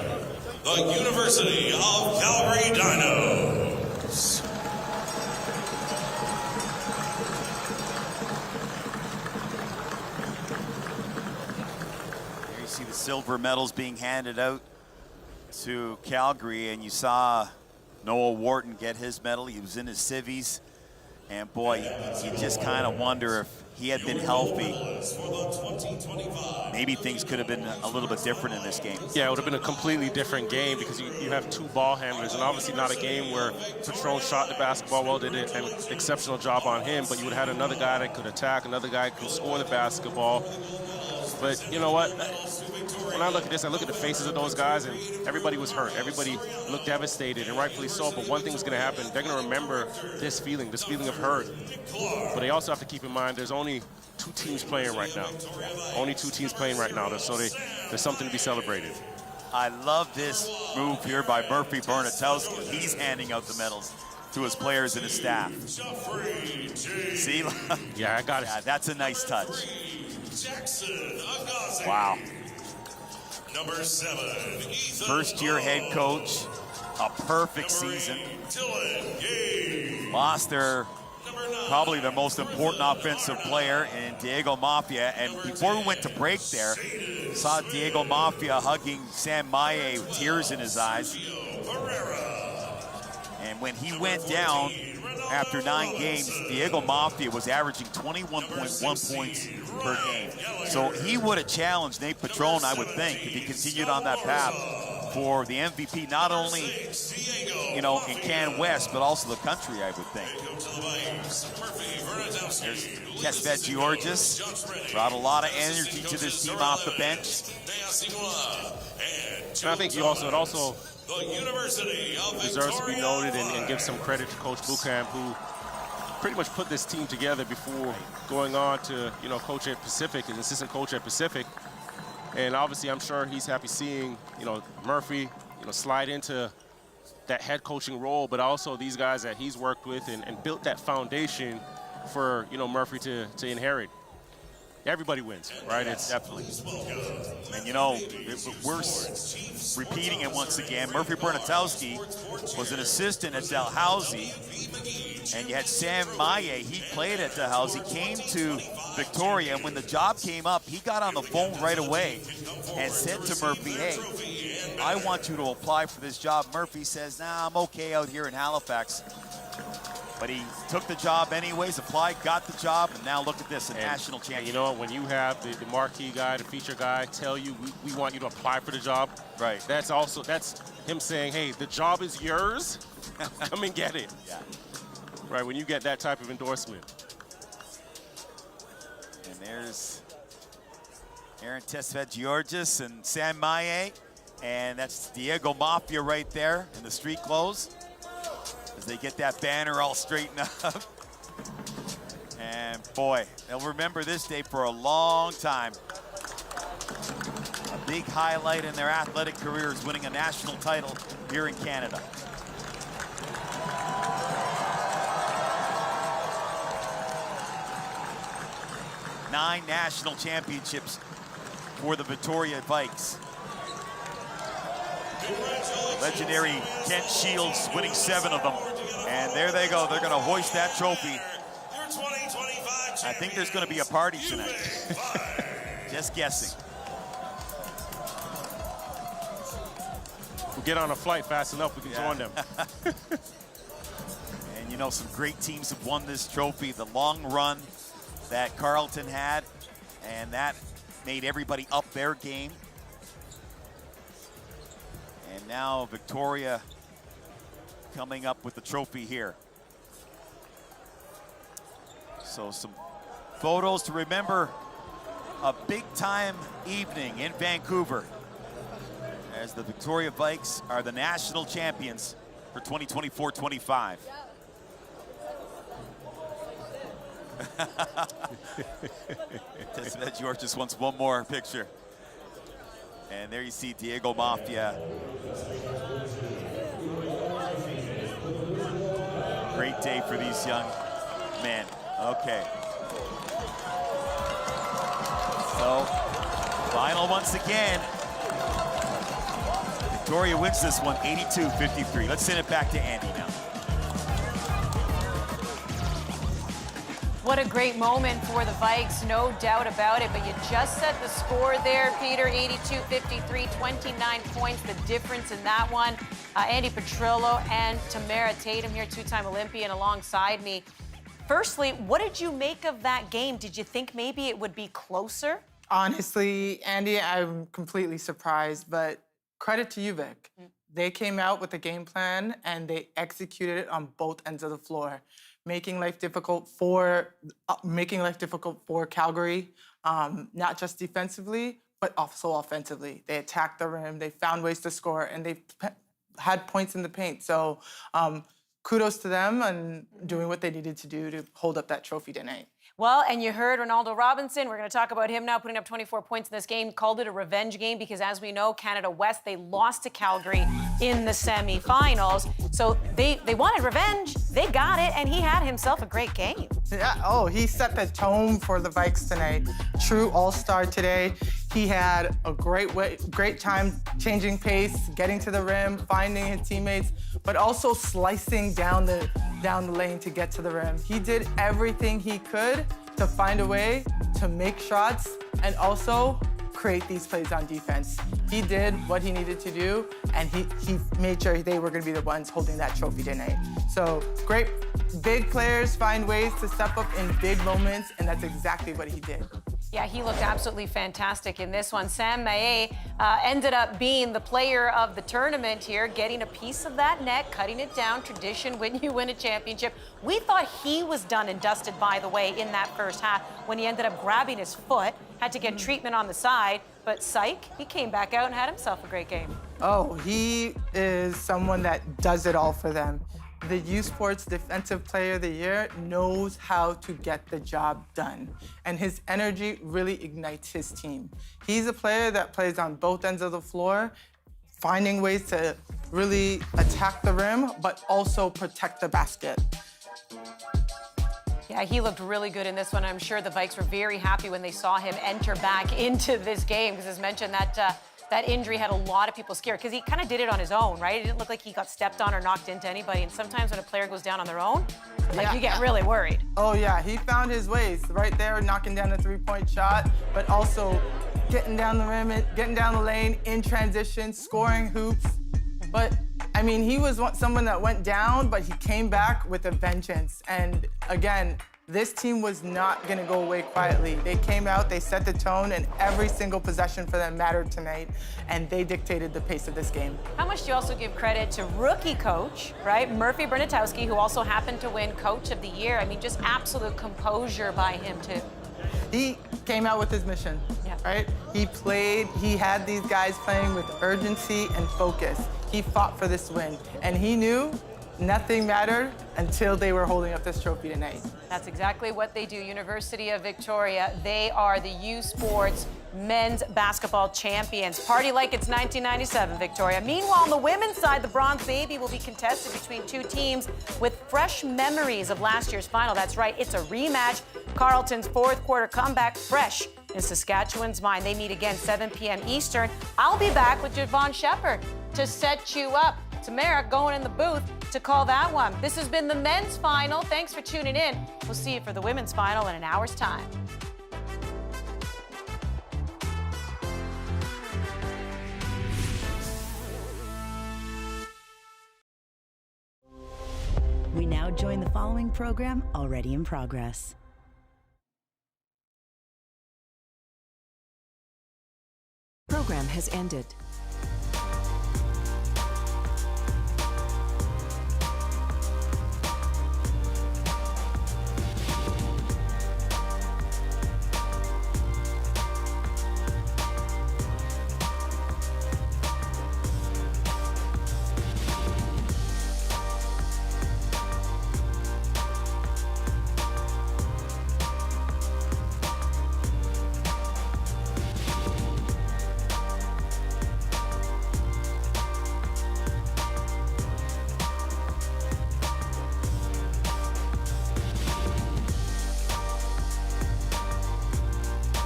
The University of Calgary Dinos. Here you see the silver medals being handed out to Calgary, and you saw Noah Wharton get his medal. He was in his civvies. And boy, you just kind of wonder if he had been healthy, maybe things could have been a little bit different in this game. Yeah, it would have been a completely different game because you have 2 ball handlers, and obviously not a game where Patron shot the basketball well, did an exceptional job on him, but you would have had another guy that could attack, another guy that could score the basketball. But you know what? When I look at this, I look at the faces of those guys, and everybody was hurt. Everybody looked devastated, and rightfully so. But one thing is going to happen. They're going to remember this feeling of hurt. But they also have to keep in mind there's only 2 teams playing right now. Only 2 teams playing right now. So there's something to be celebrated. I love this move here by Murphy Bernatowski. He's handing out the medals to his players and his staff. See? Yeah, I got it. Yeah, that's a nice touch. Wow. Number 7, first-year head coach, a perfect season. Lost probably their most important offensive player in Diego Mafia. And before we went to break there, saw Diego Mafia hugging Sam Maye with tears in his eyes. And when he went down after 9 games, Diego Mafia was averaging 21.1 points per game. So he would have challenged Nate Patron, I would think, if he continued on that path for the MVP, not only, you know, in Can West, but also the country, I would think. There's Kesvet Georgis, brought a lot of energy to this team off the bench. And I think it also deserves to be noted and give some credit to Coach Buchamp, who pretty much put this team together before going on to, you know, coach at Pacific, an assistant coach at Pacific. And obviously, I'm sure he's happy seeing, you know, Murphy, you know, slide into that head coaching role, but also these guys that he's worked with and built that foundation for, you know, Murphy to inherit. Everybody wins, right? It's definitely. And you know, we're repeating it once again. Murphy Bernatowski was an assistant at Dalhousie, and you had Sam Maye. He played at Dalhousie, came to Victoria, and when the job came up, he got on the phone right away and said to Murphy, hey, I want you to apply for this job. Murphy says, nah, I'm okay out here in Halifax. But he took the job anyways, applied, got the job, and now look at this, a national champion. You know what, when you have the marquee guy, the feature guy tell you, we want you to apply for the job, right? That's him saying, hey, the job is yours, come and get it. Yeah. Right, when you get that type of endorsement. And there's Aaron Tesfet-Georgis and Sam Maye, and that's Diego Mafia right there in the street clothes, as they get that banner all straightened up. And boy, they'll remember this day for a long time. A big highlight in their athletic careers, winning a national title here in Canada. Nine national championships for the Victoria Vikes. Legendary Kent Shields winning 7 of them. And there they go. They're going to hoist that trophy. I think there's going to be a party tonight. Just guessing. We'll get on a flight fast enough, we can join them. And you know, some great teams have won this trophy. The long run that Carleton had, and that made everybody up their game. And now Victoria coming up with the trophy here. So some photos to remember a big-time evening in Vancouver as the Victoria Vikes are the national champions for 2024-25. George just wants one more picture. And there you see Diego Mafia. Great day for these young men. Okay. So, final once again. Victoria wins this one, 82-53. Let's send it back to Andy now. What a great moment for the Vikes, no doubt about it. But you just set the score there, Peter, 82-53, 29 points, the difference in that one. Andy Petrillo and Tamara Tatum here, two-time Olympian alongside me. Firstly, what did you make of that game? Did you think maybe it would be closer? Honestly, Andy, I'm completely surprised, but credit to you, Vic. They came out with a game plan and they executed it on both ends of the floor, making life difficult for Calgary, not just defensively, but also offensively. They attacked the rim, they found ways to score, and they had points in the paint. So kudos to them and doing what they needed to do to hold up that trophy tonight. Well, and you heard Ronaldo Robinson. We're going to talk about him now, putting up 24 points in this game. Called it a revenge game because, as we know, Canada West, they lost to Calgary in the semifinals. So they wanted revenge. They got it, and he had himself a great game. Yeah, oh, he set the tone for the Vikes tonight. True all-star today. He had a great time changing pace, getting to the rim, finding his teammates, but also slicing down the lane to get to the rim. He did everything he could to find a way to make shots and also create these plays on defense. He did what he needed to do, and he made sure they were going to be the ones holding that trophy tonight. So great, big players find ways to step up in big moments, and that's exactly what he did. Yeah, he looked absolutely fantastic in this one. Sam Maye ended up being the player of the tournament here, getting a piece of that net, cutting it down, tradition when you win a championship. We thought he was done and dusted, by the way, in that first half when he ended up grabbing his foot, had to get treatment on the side, but psych, he came back out and had himself a great game. Oh, he is someone that does it all for them. The U Sports Defensive Player of the Year knows how to get the job done, and his energy really ignites his team. He's a player that plays on both ends of the floor, finding ways to really attack the rim, but also protect the basket. Yeah, he looked really good in this one. I'm sure the Vikes were very happy when they saw him enter back into this game, because as mentioned, that that injury had a lot of people scared because he kind of did it on his own, right? It didn't look like he got stepped on or knocked into anybody. And sometimes when a player goes down on their own, like you get really worried. Oh yeah, he found his ways right there, knocking down a three-point shot, but also getting down the rim, getting down the lane, in transition, scoring hoops. But I mean, he was someone that went down, but he came back with a vengeance. And again, this team was not gonna go away quietly. They came out, they set the tone, and every single possession for them mattered tonight, and they dictated the pace of this game. How much do you also give credit to rookie coach, right, Murphy Bernatowski, who also happened to win Coach of the Year? I mean, just absolute composure by him, too. He came out with his mission, right? He played, he had these guys playing with urgency and focus. He fought for this win, and he knew nothing mattered until they were holding up this trophy tonight. That's exactly what they do. University of Victoria, they are the U Sports men's basketball champions. Party like it's 1997, Victoria. Meanwhile, on the women's side, the Bronze Baby will be contested between two teams with fresh memories of last year's final. That's right, it's a rematch. Carleton's fourth quarter comeback, fresh in Saskatchewan's mind. They meet again 7 p.m. Eastern. I'll be back with Javon Shepard to set you up. Tamara going in the booth to call that one. This has been the men's final. Thanks for tuning in. We'll see you for the women's final in an hour's time. We now join the following program already in progress. Program has ended.